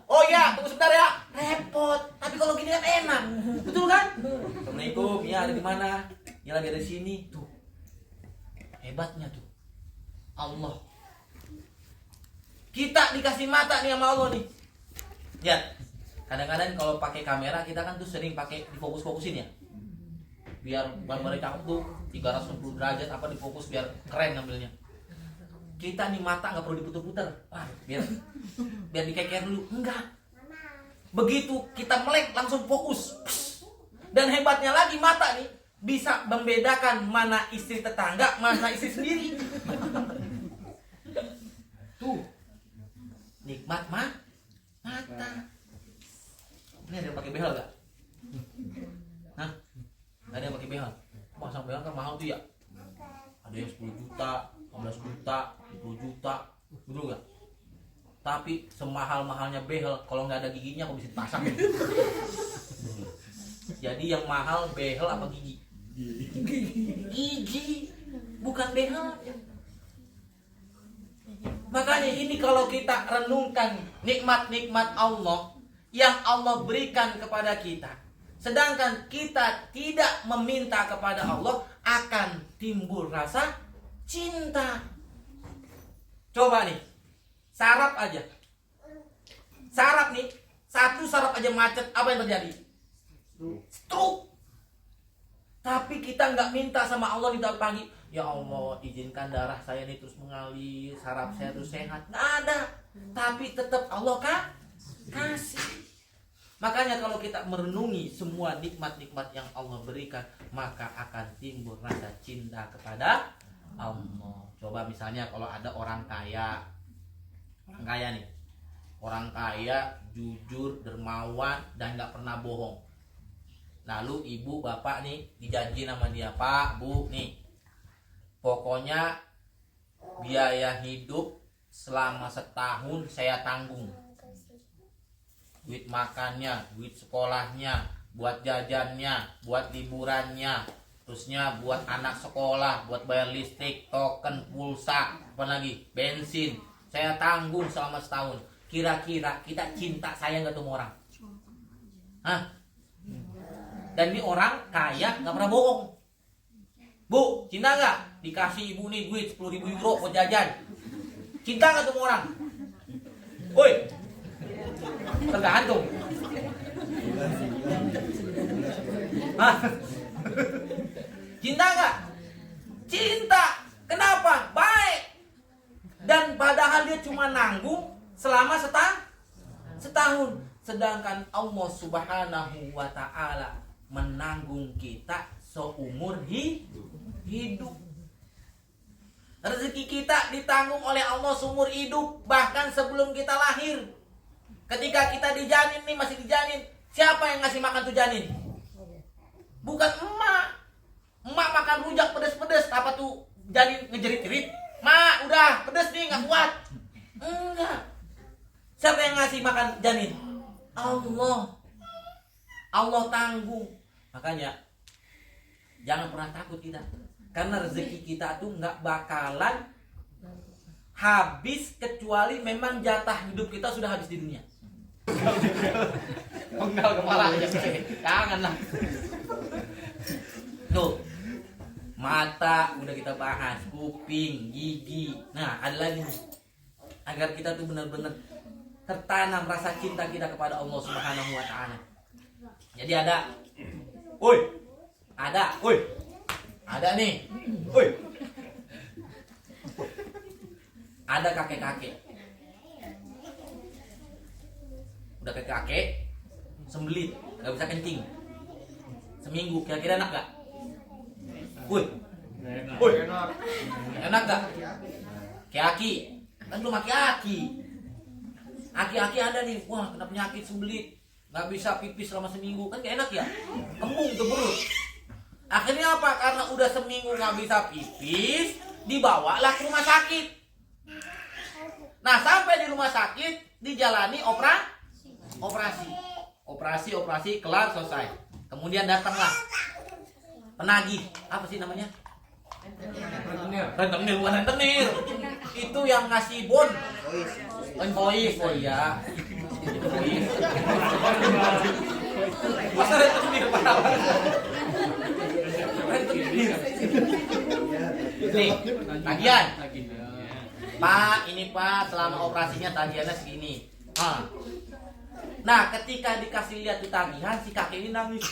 Oh ya, tunggu sebentar ya. Repot. Tapi kalau gini kan enak. Betul kan? Assalamualaikum. Ya, ada di mana? Ya lagi ada di sini. Tuh. Hebatnya tuh. Allah. Kita dikasih mata nih sama Allah nih. Ya. Kadang-kadang kalau pakai kamera kita kan tuh sering pakai difokus-fokusin ya. Biar gambarnya cakep tuh 360 derajat apa difokus biar keren ngambilnya. Kita nih mata nggak perlu diputer-puter. Biar dikeker dulu. Enggak. Begitu kita melek langsung fokus. Dan hebatnya lagi mata nih bisa membedakan mana istri tetangga, mana istri sendiri. Tuh. Nikmat mata. Ini ada yang pakai behel gak? Hah? Ada yang pakai behel? Pasang behel kan mahal tuh ya. Ada yang 10 juta, 15 juta, 20 juta, betul gak? Tapi semahal-mahalnya behel, kalau nggak ada giginya kok bisa dipasang ya? Jadi yang mahal behel apa gigi? Gigi, bukan behel. Makanya ini kalau kita renungkan nikmat-nikmat Allah yang Allah berikan kepada kita, sedangkan kita tidak meminta kepada Allah, akan timbul rasa cinta. Coba nih, saraf aja. Saraf nih, satu saraf aja macet, apa yang terjadi? Stroke. Tapi kita nggak minta sama Allah di pagi, ya Allah izinkan darah saya ini terus mengalir, saraf saya terus sehat. Nggak ada. Tapi tetap Allah kasih. Makanya kalau kita merenungi semua nikmat-nikmat yang Allah berikan, maka akan timbul rasa cinta kepada Allah. Coba misalnya kalau ada orang kaya nih, orang kaya jujur, dermawan, dan nggak pernah bohong. Lalu ibu bapak nih dijanji sama dia, Pak, Bu, nih pokoknya biaya hidup selama setahun saya tanggung. Duit makannya, duit sekolahnya, buat jajannya, buat liburannya, terusnya buat anak sekolah, buat bayar listrik, token, pulsa, apa lagi, bensin. Saya tanggung selama setahun. Kira-kira kita cinta sayang gak tuh sama orang? Hah? Dan ini orang kaya gak pernah bohong. Bu, cinta gak? Dikasih ibu nih duit 10.000 euro buat jajan. Cinta gak tuh sama orang? Woi, tergantung. Hah? Cinta gak? Cinta. Kenapa? Baik. Dan padahal dia cuma nanggung selama setahun. Sedangkan Allah Subhanahu wa ta'ala menanggung kita seumur hidup. Rezeki kita ditanggung oleh Allah seumur hidup, bahkan sebelum kita lahir. Ketika kita dijanin nih, masih dijanin, siapa yang ngasih makan tuh janin? Bukan emak. Emak makan rujak pedes-pedes, apa tuh janin ngejerit-jerit? Mak, udah pedes nih, nggak kuat. Enggak. Siapa yang ngasih makan janin? Allah. Allah tanggung. Makanya jangan pernah takut kita, karena rezeki kita tuh nggak bakalan habis kecuali memang jatah hidup kita sudah habis di dunia. Penggal kepala aja sini, jangan lah. Tuh, mata udah kita bahas, kuping, gigi. Nah, ada lagi nih, agar kita tuh benar-benar tertanam rasa cinta kita kepada Allah Subhanahu wa ta'ala. Jadi ada nih, ada kakek-kakek. Udah kakek sembelit, nggak bisa kencing seminggu, kira-kira enak gak? Enak gak? Aki, kan belum aki. Aki ada nih, wah kena penyakit sembelit, nggak bisa pipis selama seminggu, kan gak enak ya? Kembung tuh perut. Akhirnya apa? Karena udah seminggu nggak bisa pipis, dibawalah ke rumah sakit. Nah, sampai di rumah sakit dijalani operasi, kelar selesai. Kemudian datanglah penagih, apa sih namanya? Rentenir, bukan rentenir. Itu yang ngasih invoice. Oh iya. Masa rentenir Pak? Nih, tagihan. Pak, ini Pak, selama operasinya tagihannya segini. Nah, ketika dikasih lihat di tagihan, si kakek ini nangis.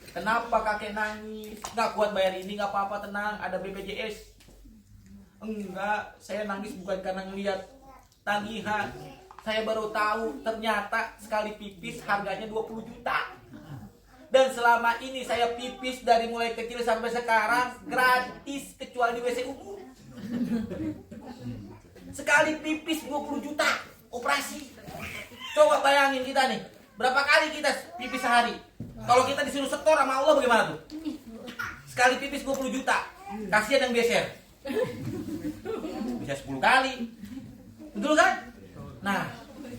Kenapa kakek nangis? Nggak kuat bayar ini, nggak apa-apa, tenang, ada BPJS. Enggak, saya nangis bukan karena ngelihat tagihan. Saya baru tahu ternyata sekali pipis harganya 20 juta. Dan selama ini saya pipis dari mulai kecil sampai sekarang gratis kecuali di WC umum. Sekali pipis 20 juta operasi. Coba bayangin kita nih, berapa kali kita pipis sehari? Kalau kita disuruh setor sama Allah bagaimana tuh? Sekali pipis 20 juta. Kasihan yang geser. Bisa 10 kali. Betul kan? Nah,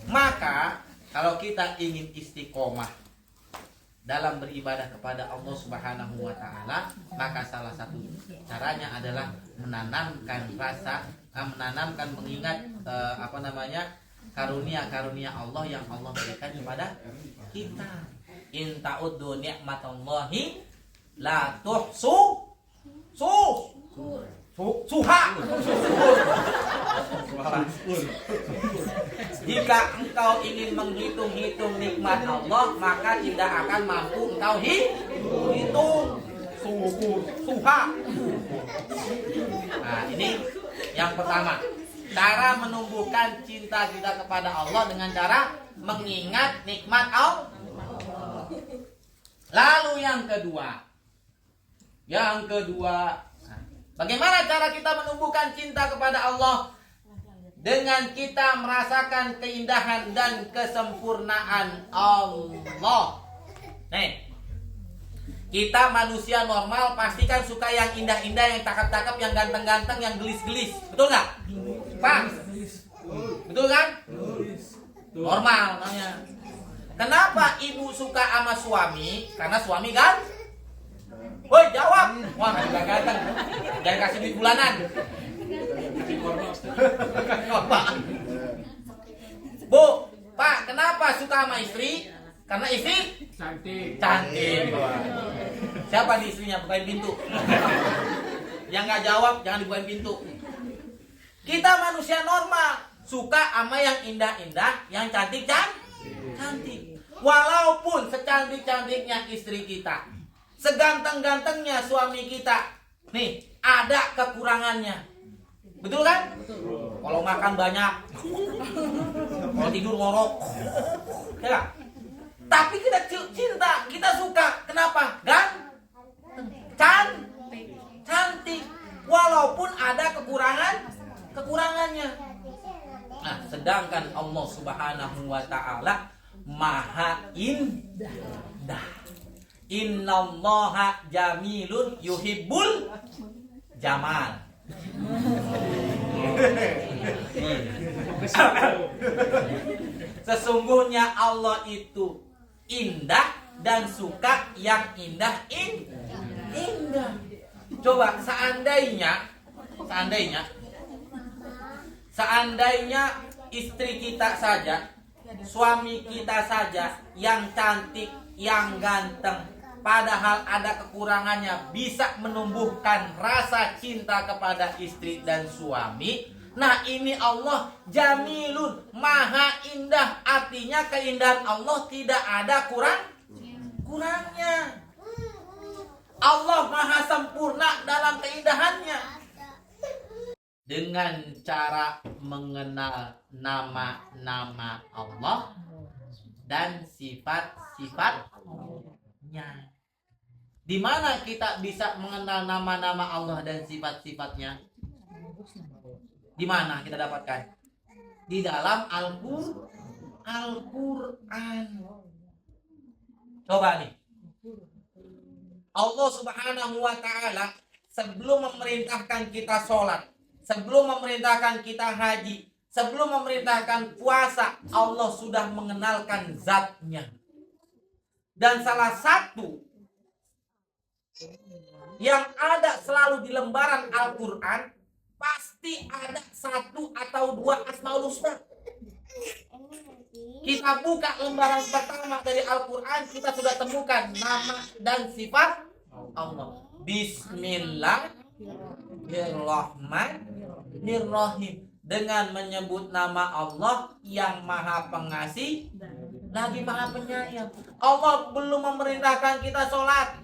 maka kalau kita ingin istiqomah dalam beribadah kepada Allah Subhanahu wa ta'ala, maka salah satu caranya adalah menanamkan mengingat karunia-karunia Allah yang Allah berikan kepada kita. In ta'uddu ni'matallahi la suha. Jika engkau ingin menghitung-hitung nikmat Allah, maka tidak akan mampu engkau hitung. Suha. Nah, ini yang pertama. Cara menumbuhkan cinta kita kepada Allah dengan cara mengingat nikmat Allah. Lalu yang kedua, bagaimana cara kita menumbuhkan cinta kepada Allah? Dengan kita merasakan keindahan dan kesempurnaan Allah. Nih, kita manusia normal pasti kan suka yang indah-indah, yang cakep-cakep, yang ganteng-ganteng, yang gelis-gelis. Betul nggak? Pak? Betul kan? Normal namanya. Kenapa ibu suka sama suami? Karena suami kan? Woi, jawab. Wah, nggak ganteng. Jangan kasih duit bulanan. Bu, Pak, kenapa suka sama istri? Karena istri cantik. Siapa nih istrinya? Bukain pintu. Yang nggak jawab jangan dibukain pintu. Kita manusia normal, suka sama yang indah-indah, yang cantik. Walaupun secantik-cantiknya istri kita, seganteng-gantengnya suami kita, nih ada kekurangannya. Betul kan? Kalau makan banyak, kalau tidur ngorok, ya. Tapi kita cinta, kita suka. Kenapa? Cantik. Walaupun ada kekurangannya. Nah, sedangkan Allah Subhanahu wa taala Maha Indah. Innallaha jamilun yuhibbul jamal. Sesungguhnya Allah itu indah dan suka yang indah. Coba seandainya istri kita saja, suami kita saja yang cantik, yang ganteng, padahal ada kekurangannya, bisa menumbuhkan rasa cinta kepada istri dan suami. Nah, ini Allah jamilun, maha indah. Artinya keindahan Allah tidak ada kurangnya. Allah maha sempurna dalam keindahannya. Dengan cara mengenal nama-nama Allah dan sifat-sifatnya. Di mana kita bisa mengenal nama-nama Allah dan sifat-sifatnya? Di mana kita dapatkan? Di dalam Al-Quran. Coba nih. Allah Subhanahu wa ta'ala sebelum memerintahkan kita sholat, sebelum memerintahkan kita haji, sebelum memerintahkan puasa, Allah sudah mengenalkan zatnya. Dan salah satu yang ada selalu di lembaran Al-Quran, pasti ada satu atau dua Asmaul Husna. Kita buka lembaran pertama dari Al-Quran, kita sudah temukan nama dan sifat Allah. Bismillahirrahmanirrahim. Dengan menyebut nama Allah yang maha pengasih lagi maha penyayang. Allah belum memerintahkan kita sholat,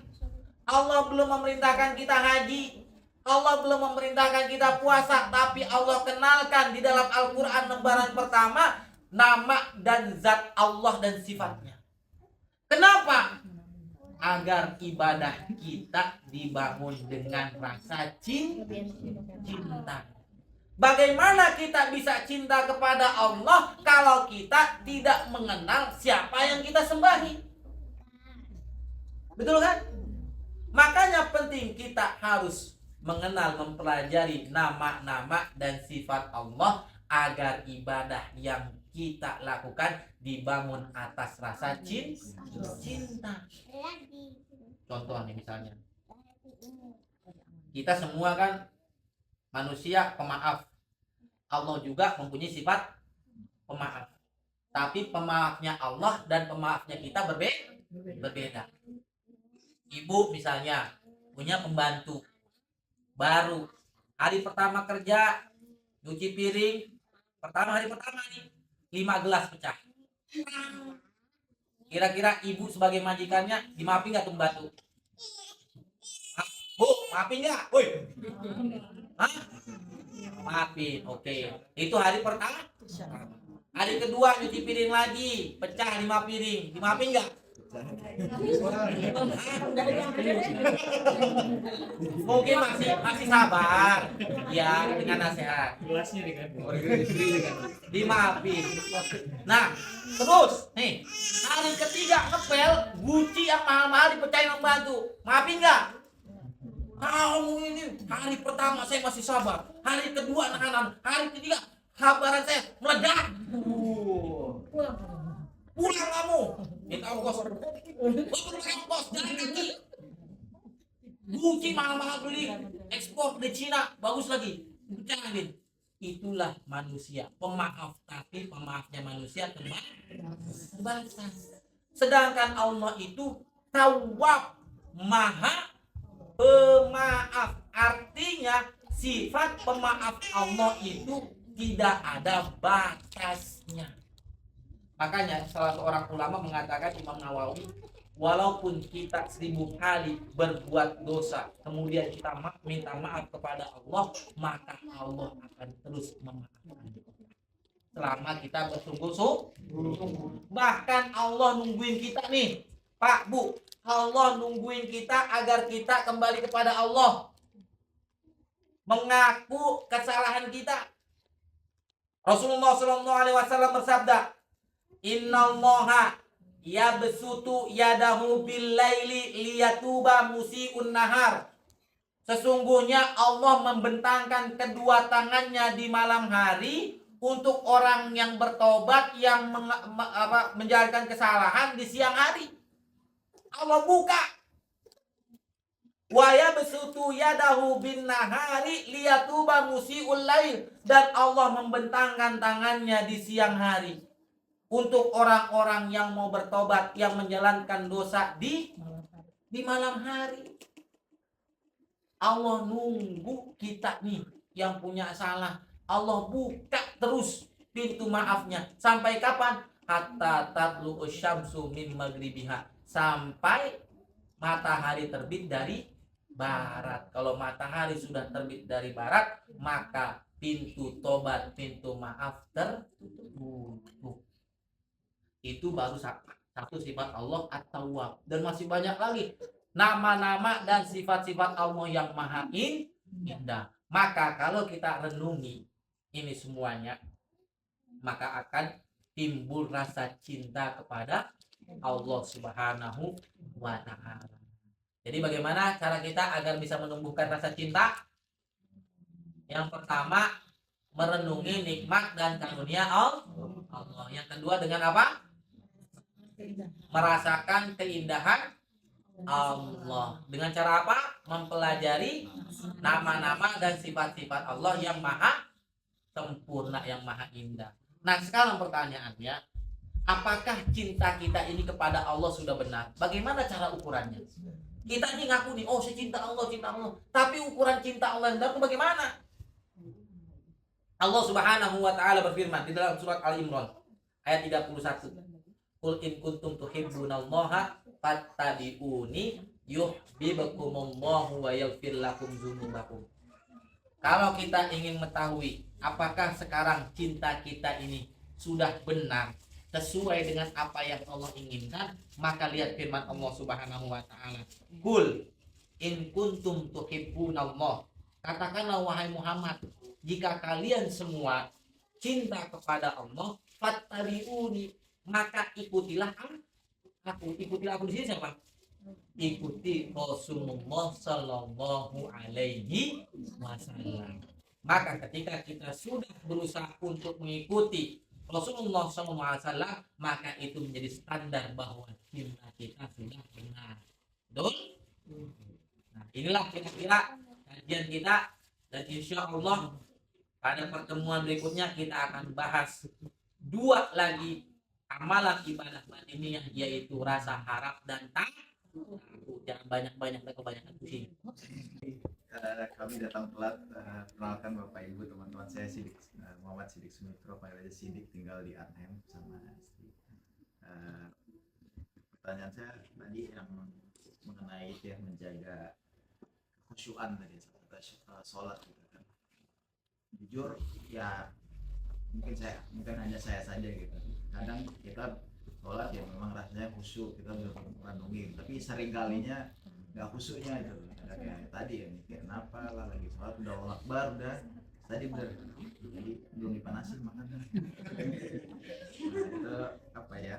Allah belum memerintahkan kita haji, Allah belum memerintahkan kita puasa, tapi Allah kenalkan di dalam Al-Quran lembaran pertama nama dan zat Allah dan sifatnya. Kenapa? Agar ibadah kita dibangun dengan rasa cinta. Bagaimana kita bisa cinta kepada Allah kalau kita tidak mengenal siapa yang kita sembahi? Betul kan? Makanya penting kita harus mengenal, mempelajari nama-nama dan sifat Allah agar ibadah yang kita lakukan dibangun atas rasa cinta. Contoh nih misalnya, kita semua kan manusia pemaaf. Allah juga mempunyai sifat pemaaf. Tapi pemaafnya Allah dan pemaafnya kita berbeda. Ibu misalnya punya pembantu baru, hari pertama kerja nyuci piring, hari pertama nih 5 gelas pecah. Kira-kira ibu sebagai majikannya dimaafin nggak tuh pembantu? Bu, maafin nggak? Woi, maafin, oke. Itu hari pertama. Hari kedua nyuci piring lagi, pecah 5 piring, dimaafin nggak? Mungkin masih sabar ya dengan nasihat. Gelasnya Dimaafin. Nah, terus nih hari ketiga ngepel guci yang mahal-mahal dipecahin pembantu, maafin nggak? Kamu ini hari pertama saya masih sabar, hari kedua nahan, hari ketiga sabaran saya meledak. Pulang kamu. minta ongkos. Ongkos jalan kaki. Gucci mahal-mahal beli, ekspor di Cina, bagus lagi. Jangan. Itulah manusia, pemaaf, tapi pemaafnya manusia terbatas. Sedangkan Allah itu Tawwab, maha pemaaf. Artinya sifat pemaaf Allah itu tidak ada batasnya. Makanya salah seorang ulama mengatakan, Imam Nawawi, walaupun kita 1000 kali berbuat dosa, kemudian kita minta maaf kepada Allah, maka Allah akan terus memaafkan selama kita bersungguh-sungguh. Bahkan Allah nungguin kita nih, Pak, Bu, Allah nungguin kita agar kita kembali kepada Allah, mengaku kesalahan kita. Rasulullah SAW bersabda, Innallaha yabsutu yadahu bil laili liyatuba musii'un nahar. Sesungguhnya Allah membentangkan kedua tangannya di malam hari untuk orang yang bertobat, yang menjalankan kesalahan di siang hari. Allah buka. Wa yabsutu yadahu bin nahari liyatuba musii'ul lail. Dan Allah membentangkan tangannya di siang hari untuk orang-orang yang mau bertobat, yang menjalankan dosa di malam hari. Allah nunggu kita nih yang punya salah. Allah buka terus pintu maafnya. Sampai kapan? Hatta tatlu'us syamsu min maghribiha. Sampai matahari terbit dari barat. Kalau matahari sudah terbit dari barat, maka pintu tobat, pintu maaf tertutup. Itu baru satu sifat Allah At-Tawwab. Dan masih banyak lagi nama-nama dan sifat-sifat Allah yang maha indah. Maka kalau kita renungi ini semuanya, maka akan timbul rasa cinta kepada Allah Subhanahu wa Ta'ala. Jadi bagaimana cara kita agar bisa menumbuhkan rasa cinta? Yang pertama, merenungi nikmat dan karunia Allah. Yang kedua, dengan apa? Merasakan keindahan Allah. Dengan cara apa? Mempelajari nama-nama dan sifat-sifat Allah yang maha sempurna, yang maha indah. Nah, sekarang pertanyaannya, apakah cinta kita ini kepada Allah sudah benar? Bagaimana cara ukurannya? Kita ini ngaku nih, oh saya cinta Allah, cinta Allah. Tapi ukuran cinta Allah yang benar itu bagaimana? Allah Subhanahu wa Ta'ala berfirman di dalam surat Al-Imran ayat 31. Qul in kuntum tuhibbunallaha fattabi'uni yuhibbukumullahu wa yaghfir lakum dzunubakum. Kalau kita ingin mengetahui apakah sekarang cinta kita ini sudah benar sesuai dengan apa yang Allah inginkan, maka lihat firman Allah Subhanahu wa Ta'ala. Qul in kuntum tuhibbunallah. Katakanlah wahai Muhammad, jika kalian semua cinta kepada Allah, fattabi'uni, maka ikutilah aku. Ikutilah aku di sini siapa? Ikuti Rasulullah Sallallahu Alaihi Wasallam. Maka ketika kita sudah berusaha untuk mengikuti Rasulullah Sallallahu Alaihi Wasallam, maka itu menjadi standar bahwa cinta kita sudah benar. Betul? Nah, inilah kira-kira kajian kita, dan insya Allah pada pertemuan berikutnya kita akan bahas 2 lagi amalan ibadah batiniyah, yaitu rasa harap dan takut. Jangan banyak-banyak dan kebanyakan pusing. Kami datang telat. Perkenalkan Bapak Ibu, teman-teman, saya Sidik, Muhammad Sidik Sumitro, panggil aja Sidik, tinggal di Arnhem sama istri. Pertanyaan saya tadi yang mengenai itu ya, menjaga kekhusyuan tadi, sholat gitu kan. Jujur ya, mungkin hanya saya saja gitu. Kadang kita sholat ya memang rasanya khusyuk, kita merenungi, tapi sering kalinya nggak khusyuknya itu. Ada kayak tadi ya, mikir kenapa lah lagi sholat udah Allah Akbar, udah tadi bener, jadi belum dipanasin makanan. Nah, itu apa ya,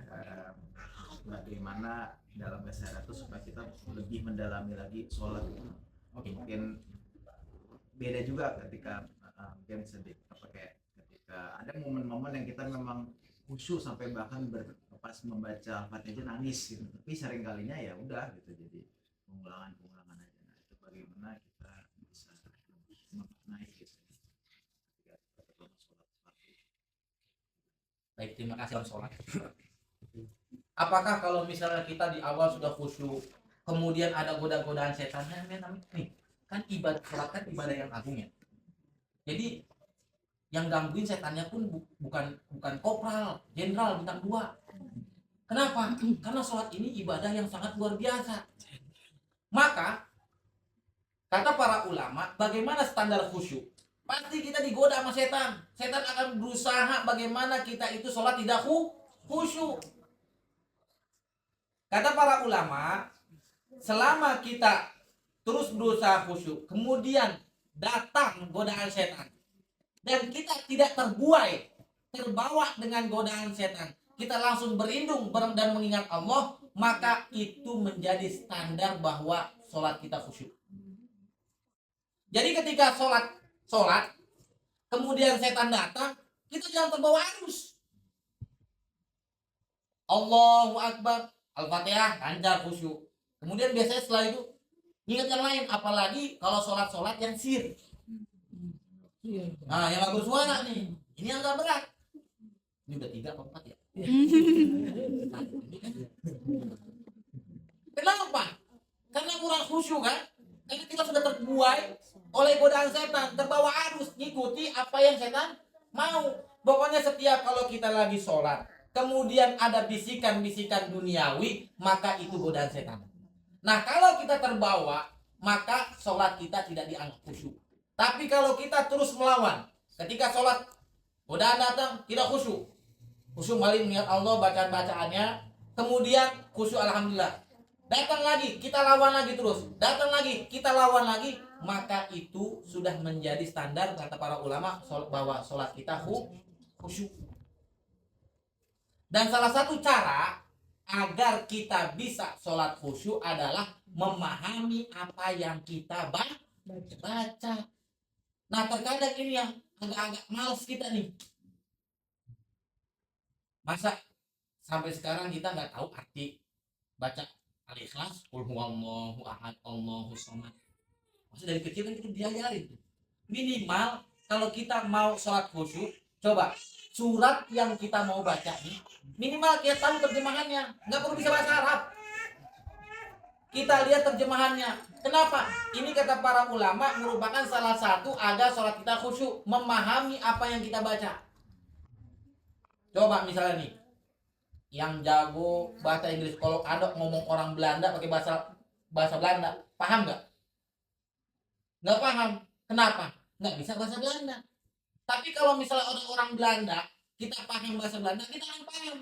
bagaimana dalam keseharian itu supaya kita lebih mendalami lagi sholat gitu. Mungkin beda juga ketika mungkin sedih apa kayak ketika ada momen-momen yang kita memang khusyuk sampai bahkan pas membaca Al-Fatihah aja nangis gitu. Tapi sering kalinya ya udah gitu, jadi pengulangan aja. Nah, itu bagaimana kita bisa memaknai gitu. Baik, terima kasih Om Sholat. Apakah kalau misalnya kita di awal sudah khusyuk, kemudian ada godaan setan, nih kan ibadah sholat kan ibadah yang agung ya. Jadi yang gangguin setannya pun bukan kopral, jenderal bintang 2. Kenapa? Karena sholat ini ibadah yang sangat luar biasa. Maka kata para ulama, bagaimana standar khusyuk? Pasti kita digoda sama setan. Setan akan berusaha bagaimana kita itu sholat tidak khusyuk. Kata para ulama, selama kita terus berusaha khusyuk, kemudian datang godaan setan, dan kita tidak terbawa dengan godaan setan, kita langsung berlindung dan mengingat Allah, maka itu menjadi standar bahwa sholat kita khusyuk. Jadi ketika sholat, kemudian setan datang, kita jangan terbawa arus. Allahu Akbar, Al-Fatihah, lancar khusyuk. Kemudian biasanya setelah itu ingat yang lain, apalagi kalau sholat yang sir. Nah, yang gak bersuara nih, ini yang gak berat. Ini udah 3 atau 4 ya? Kenapa? Karena kurang khusyuk kan? Karena kita sudah terbuai oleh godaan setan, terbawa arus, ngikuti apa yang setan mau. Pokoknya setiap kalau kita lagi sholat, kemudian ada bisikan-bisikan duniawi, maka itu godaan setan. Nah, kalau kita terbawa, maka sholat kita tidak dianggap khusyuk. Tapi kalau kita terus melawan, ketika sholat godaan datang, tidak khusyuk. Khusyuk balik mengingat Allah, bacaan-bacaannya, kemudian khusyuk alhamdulillah. Datang lagi, kita lawan lagi terus. Datang lagi, kita lawan lagi. Maka itu sudah menjadi standar kata para ulama bahwa sholat kita khusyuk. Dan salah satu cara agar kita bisa sholat khusyuk adalah memahami apa yang kita baca. Nah, terkadang ini yang agak-agak males kita nih. Masa sampai sekarang kita nggak tahu arti baca Al-Ikhlas, Qul huwallahu ahad, Allahu samad. Maksudnya dari kecil kan kita diajarin. Minimal kalau kita mau sholat khusyuk, coba surat yang kita mau baca nih, minimal kita tahu terjemahannya. Nggak perlu bisa bahasa Arab. Kita lihat terjemahannya. Kenapa? Ini kata para ulama merupakan salah satu agar sholat kita khusyuk, memahami apa yang kita baca. Coba misalnya nih, yang jago bahasa Inggris, kalau ada ngomong orang Belanda pakai bahasa Belanda, paham nggak? Nggak paham. Kenapa? Nggak bisa bahasa Belanda. Tapi kalau misalnya orang Belanda, kita paham bahasa Belanda, kita akan paham.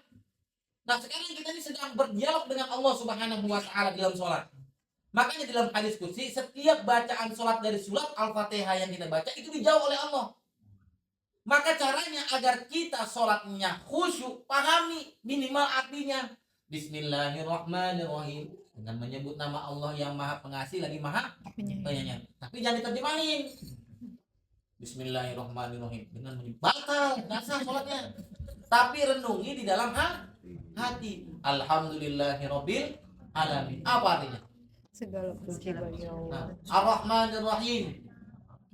Nah, sekarang kita ini sedang berdialog dengan Allah Subhanahu wa Ta'ala dalam sholat. Makanya dalam hadis qudsi, setiap bacaan sholat dari surat Al-Fatihah yang kita baca itu dijawab oleh Allah. Maka caranya agar kita sholatnya khusyuk, pahami minimal artinya. Bismillahirrahmanirrahim. Dengan menyebut nama Allah yang maha pengasih lagi maha penyayang. Tapi jangan diterjemahin. Bismillahirrahmanirrahim. Dengan menyebut batal, nggak sah sholatnya. Tapi renungi di dalam hati. Alhamdulillahirabbil alamin. Apa artinya? Segala puji bagi Allah Ar-Rahmanir-Rahim.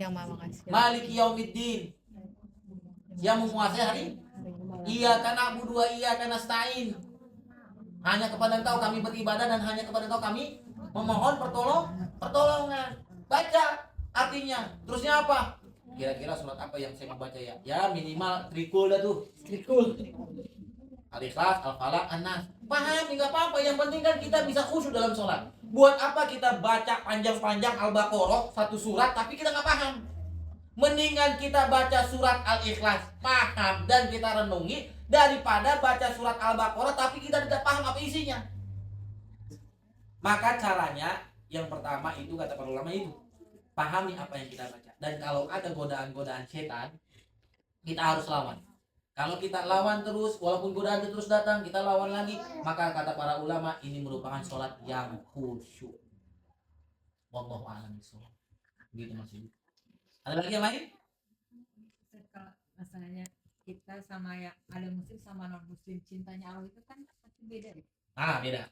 yang maha mengasih. Maliki yaumiddin. Yang menguasai hari. Iyyaka na'budu wa iyyaka nasta'in. Hanya kepada Engkau kami beribadah dan hanya kepada Engkau kami memohon pertolongan. Baca artinya. Terusnya apa? Kira-kira surat apa yang saya mau baca ya? Ya minimal trikul dah tuh. Trikul. Al-Ikhlas, Al-Falaq, An-Nas. Paham, enggak apa-apa. Yang penting kan kita bisa khusyuk dalam sholat. Buat apa kita baca panjang-panjang Al-Baqarah satu surat tapi kita nggak paham? Mendingan kita baca surat Al-Ikhlas, paham dan kita renungi, daripada baca surat Al-Baqarah tapi kita tidak paham apa isinya. Maka caranya yang pertama itu kata para ulama itu, pahami apa yang kita baca. Dan kalau ada godaan-godaan setan, kita harus lawan. Kalau kita lawan terus, walaupun godaan terus datang, kita lawan lagi, maka kata para ulama ini merupakan sholat yang khusyuk. Wallahu a'lam bishawab. Gitu maksudnya. Ada lagi yang lain? Kalau masalahnya kita sama ya ada muslim sama non muslim cintanya Allah itu kan beda deh. Beda.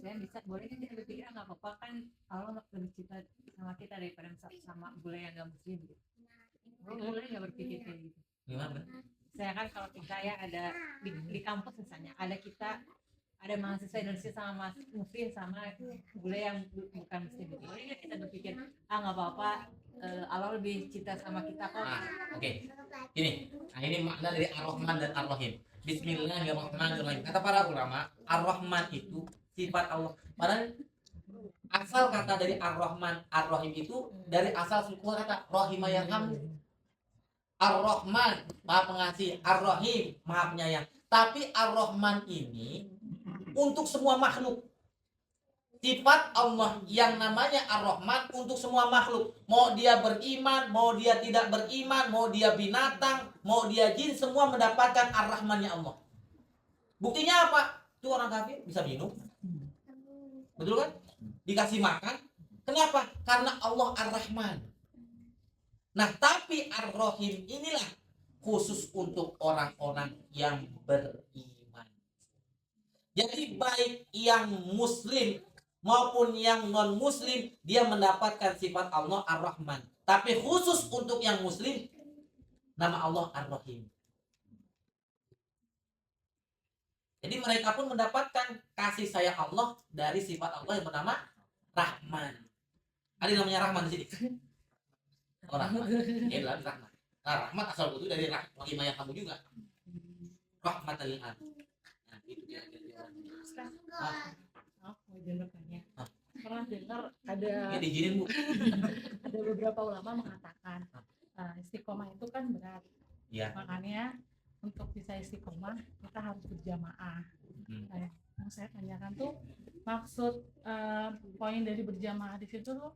Saya bisa boleh kan kita berpikir nggak apa-apa kan Allah lebih cinta sama kita daripada sama bule yang nggak muslim gitu. Boleh nggak berpikir kayak gitu? Gimana? Saya kan kalau kita ya ada di kampus misalnya ada mahasiswa Indonesia sama muslim sama bule yang bukan muslim gitu. Boleh nggak kita berpikir nggak apa-apa Allah lebih cinta sama kita kok. Oke. Ini makna dari Ar-Rahman dan Ar-Rahim. Bismillahirrahmanirrahim. Kata para ulama, Ar-Rahman itu sifat Allah. Padahal asal kata dari Ar-Rahman, Ar-Rahim itu dari asal sulkul kata Rahimah. Ar-Rahman Maha Pengasih, Ar-Rahim Maha Penyayang. Tapi Ar-Rahman ini untuk semua makhluk. Sifat Allah yang namanya Ar-Rahman untuk semua makhluk. Mau dia beriman, mau dia tidak beriman, mau dia binatang, mau dia jin, semua mendapatkan Ar-Rahmannya Allah. Buktinya apa? Itu orang kafir bisa minum. Betul kan? Dikasih makan. Kenapa? Karena Allah Ar-Rahman. Nah, tapi Ar-Rahim inilah khusus untuk orang-orang yang beriman. Jadi baik yang muslim maupun yang non-muslim, dia mendapatkan sifat Allah Ar-Rahman. Tapi khusus untuk yang muslim, nama Allah Ar-Rahim. Jadi mereka pun mendapatkan kasih sayang Allah dari sifat Allah yang bernama Rahman. Ada namanya Rahman di sini. Oh, Rahman. Ya, adalah Rahman. Nah, Rahman asal itu dari rahimah yang kamu juga. Rahmatan lil alamin. Nah, itu dia. Mau izin bertanya. Pernah dengar Ya diizinin, Bu. ada beberapa ulama mengatakan istiqomah itu kan berat. Iya. Makanya untuk bisa istiqomah kita harus berjamaah. Nah, yang saya tanyakan tuh maksud poin dari berjamaah di situ tuh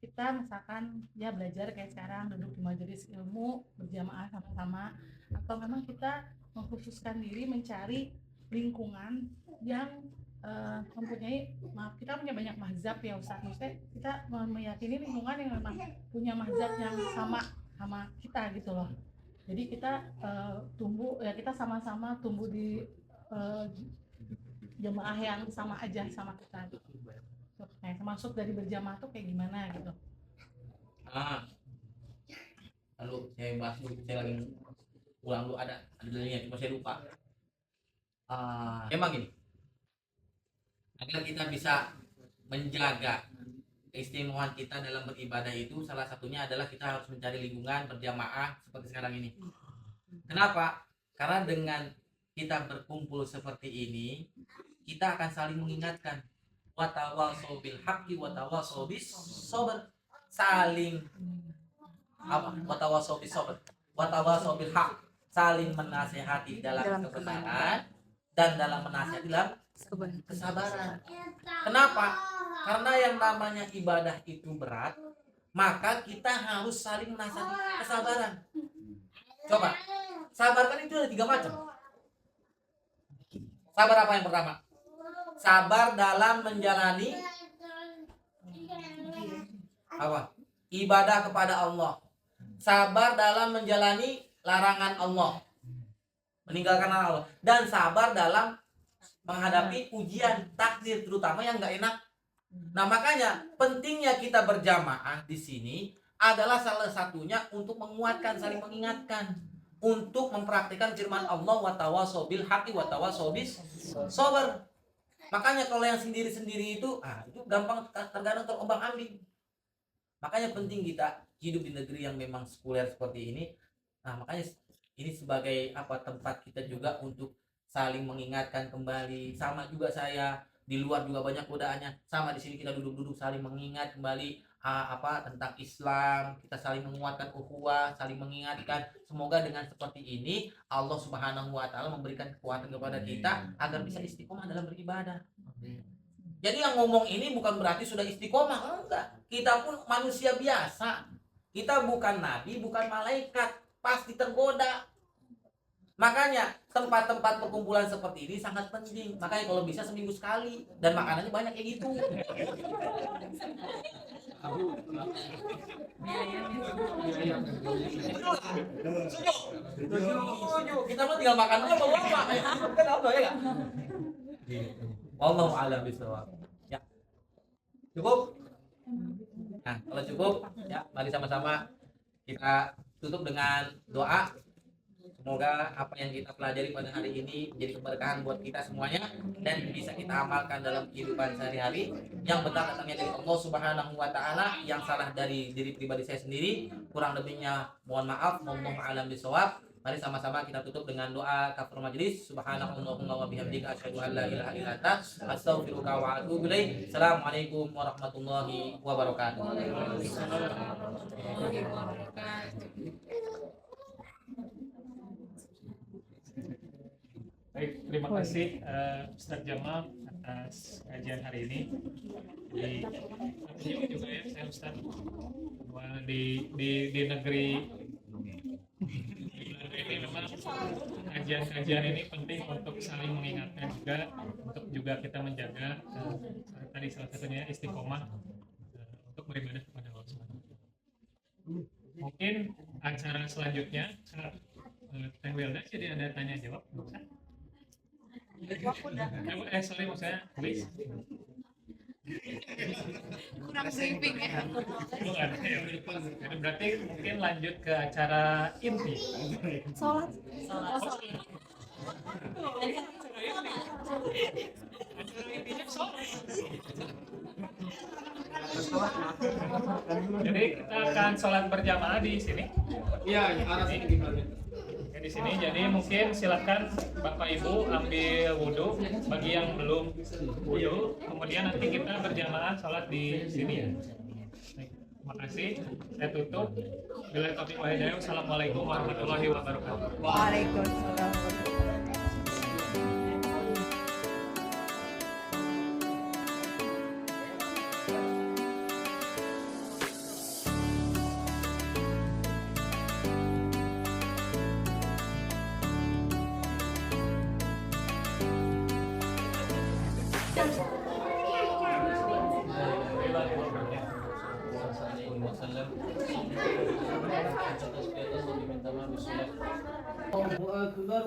kita misalkan ya belajar kayak sekarang duduk di majelis ilmu berjamaah sama-sama, atau memang kita mengkhususkan diri mencari lingkungan yang mempunyai, kita punya banyak mazhab ya Ustaz, maksudnya kita meyakini lingkungan yang memang punya mazhab yang sama kita gitu loh. Jadi kita tumbuh ya, kita sama-sama tumbuh di jamaah yang sama aja sama kita gitu. Nah, termasuk dari berjamaah tuh kayak gimana gitu. Lalu saya bahas dulu, saya lagi ulang dulu, ada dalilnya cuma saya lupa. Emang gini, agar kita bisa menjaga keistimewaan kita dalam beribadah itu, salah satunya adalah kita harus mencari lingkungan berjamaah seperti sekarang ini. Kenapa? Karena dengan kita berkumpul seperti ini, kita akan saling mengingatkan. Watawasau bil haqqi watawasau bis sabr. Saling apa? Watawasau bis sabr. Watawasau bil haqq. Saling menasihati dalam kebenaran dan dalam menasihati dalam kesabaran. Kenapa? Karena yang namanya ibadah itu berat, maka kita harus saling menasihati kesabaran. Coba, sabar kan itu ada 3 macam. Sabar apa yang pertama? Sabar dalam menjalani apa? Ibadah kepada Allah. Sabar dalam menjalani larangan Allah, meninggalkan Allah, dan sabar dalam menghadapi ujian takdir, terutama yang nggak enak. Nah, makanya pentingnya kita berjamaah di sini adalah salah satunya untuk menguatkan, saling mengingatkan, untuk mempraktikkan firman Allah, watawasau bil haqqi watawasau bis sabr. Makanya kalau yang sendiri-sendiri itu gampang terkadang terombang-ambing. Makanya penting kita hidup di negeri yang memang sekuler seperti ini. Nah, makanya ini sebagai tempat kita juga untuk saling mengingatkan kembali. Sama juga saya di luar juga banyak godaannya. Sama di sini kita duduk-duduk saling mengingat kembali tentang Islam, kita saling menguatkan ukhuwah, saling mengingatkan. Semoga dengan seperti ini Allah Subhanahu wa taala memberikan kekuatan kepada kita agar bisa istiqomah dalam beribadah. Jadi yang ngomong ini bukan berarti sudah istiqomah, enggak. Kita pun manusia biasa. Kita bukan nabi, bukan malaikat, pasti tergoda. Makanya tempat-tempat perkumpulan seperti ini sangat penting. Makanya kalau bisa seminggu sekali, dan makanannya banyak kayak gitu. Setuju. Kita mah tinggal makan aja bawa apa? Kan apa ya? Gitu. Wallahu a'lam bishawab. Ya. Cukup? Nah, kalau cukup, ya mari sama-sama kita tutup dengan doa. Semoga apa yang kita pelajari pada hari ini menjadi keberkahan buat kita semuanya dan bisa kita amalkan dalam kehidupan sehari-hari. Yang benar datangnya dari Allah Subhanahu wa taala, yang salah dari diri pribadi saya sendiri. Kurang lebihnya mohon maaf. Wallahu a'lam bishawab. Mari sama-sama kita tutup dengan doa kafaratul majelis. Subhanakallahumma wa bihamdika asyhadu an la ilaha illa anta astaghfiruka wa atubu ilaik. Assalamualaikum warahmatullahi wabarakatuh. Baik, terima kasih Ustaz Jamal atas kajian hari ini. Di juga ya saya Ustaz bahwa di negeri ini memang kajian-kajian ini penting untuk saling mengingatkan juga, untuk juga kita menjaga tadi salah satunya istiqomah untuk beribadah kepada Allah Subhanahu wa taala. Mungkin acara selanjutnya Teh Wilda jadi ada tanya jawab, bisa? Sorry maksudnya please. Kurang briefing ya. Bukan, ya. Jadi berarti mungkin lanjut ke acara inti. Sholat. Jadi kita akan sholat berjamaah di sini. Iya, arah sini gimana? Di sini, jadi mungkin silakan Bapak Ibu ambil wudhu bagi yang belum wudhu, kemudian nanti kita berjamaah sholat di sini ya. Baik, terima kasih. Saya tutup. Bila taufiq wal hidayah. Assalamualaikum warahmatullahi wabarakatuh. Waalaikumsalam. Allahu Akbar.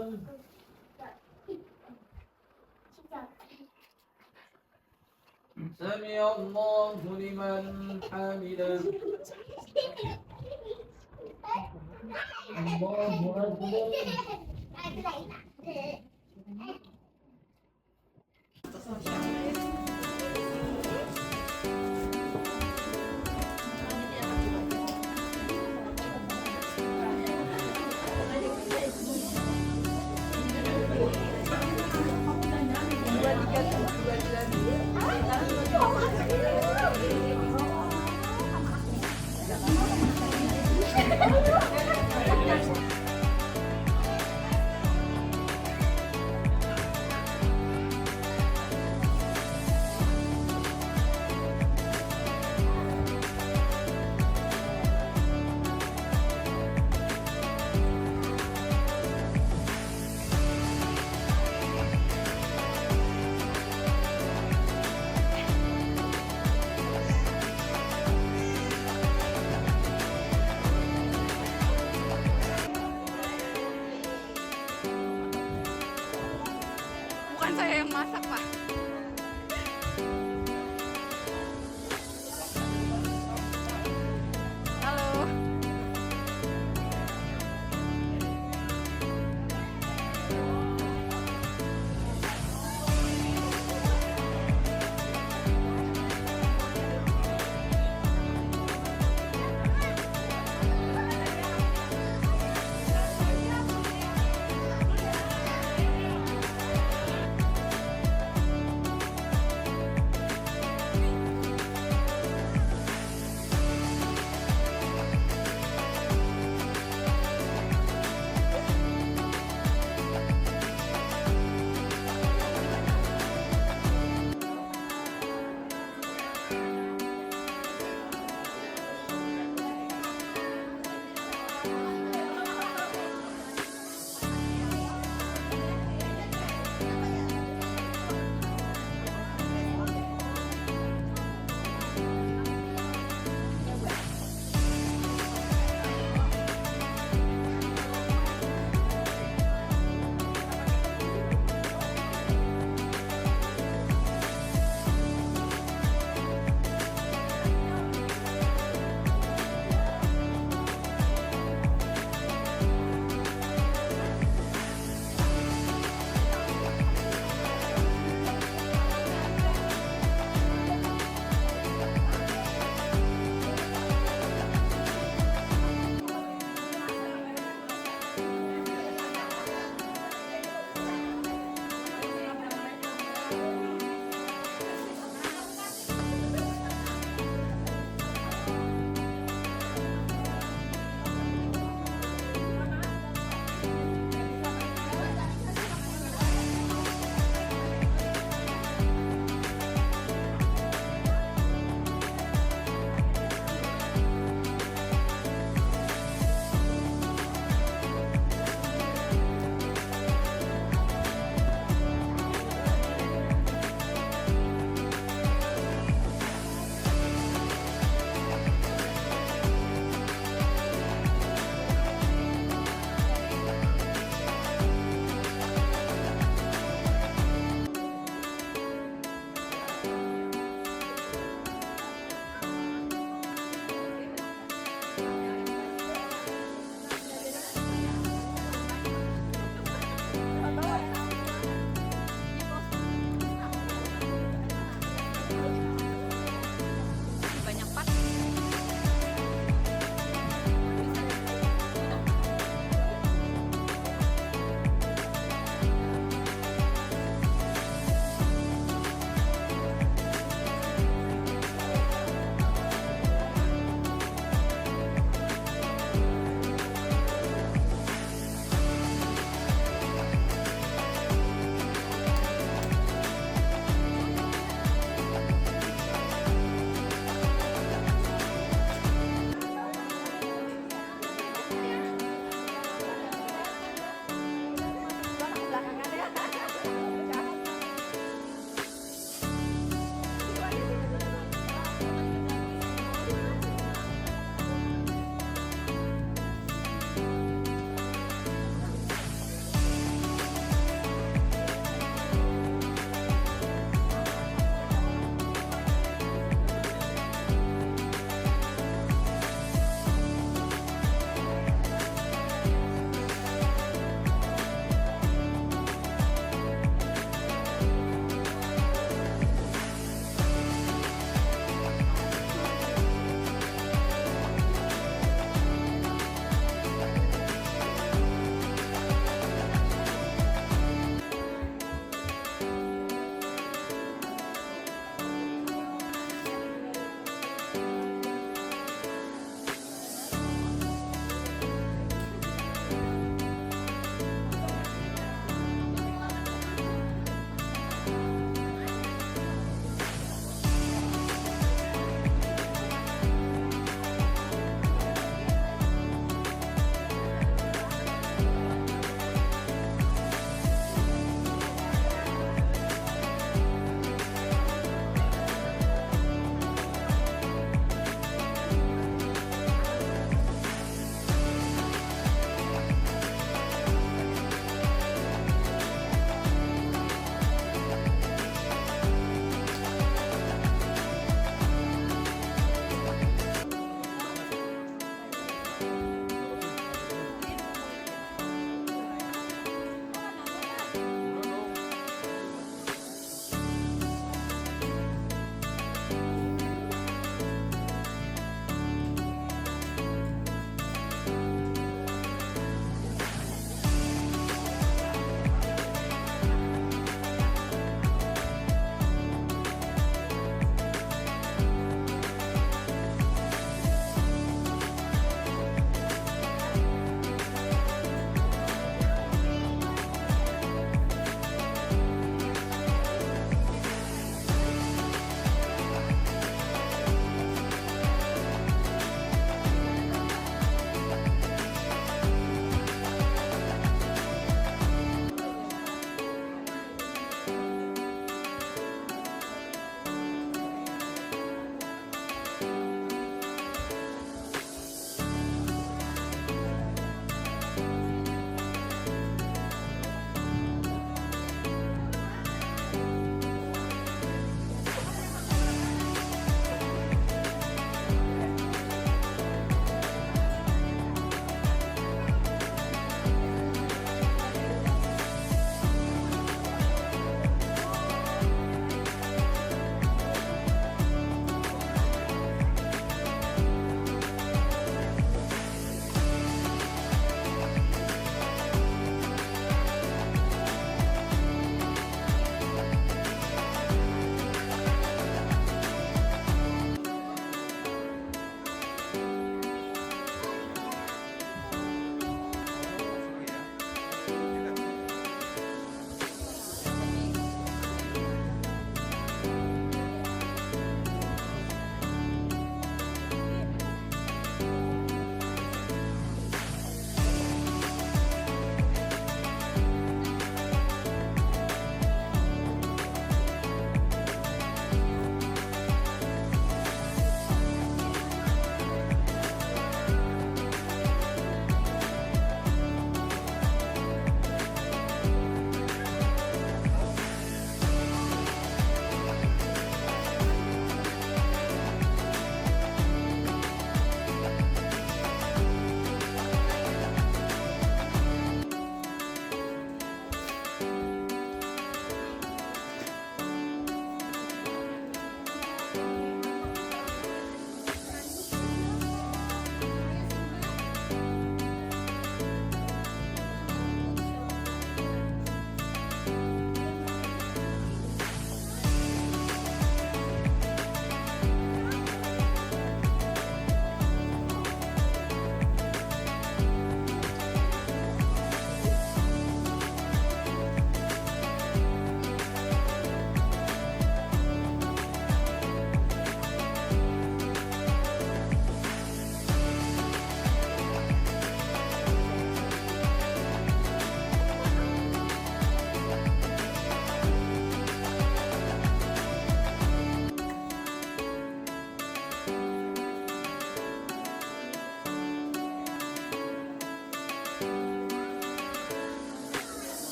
Sami Allahu liman hamidah. Allahu Akbar. Thank you.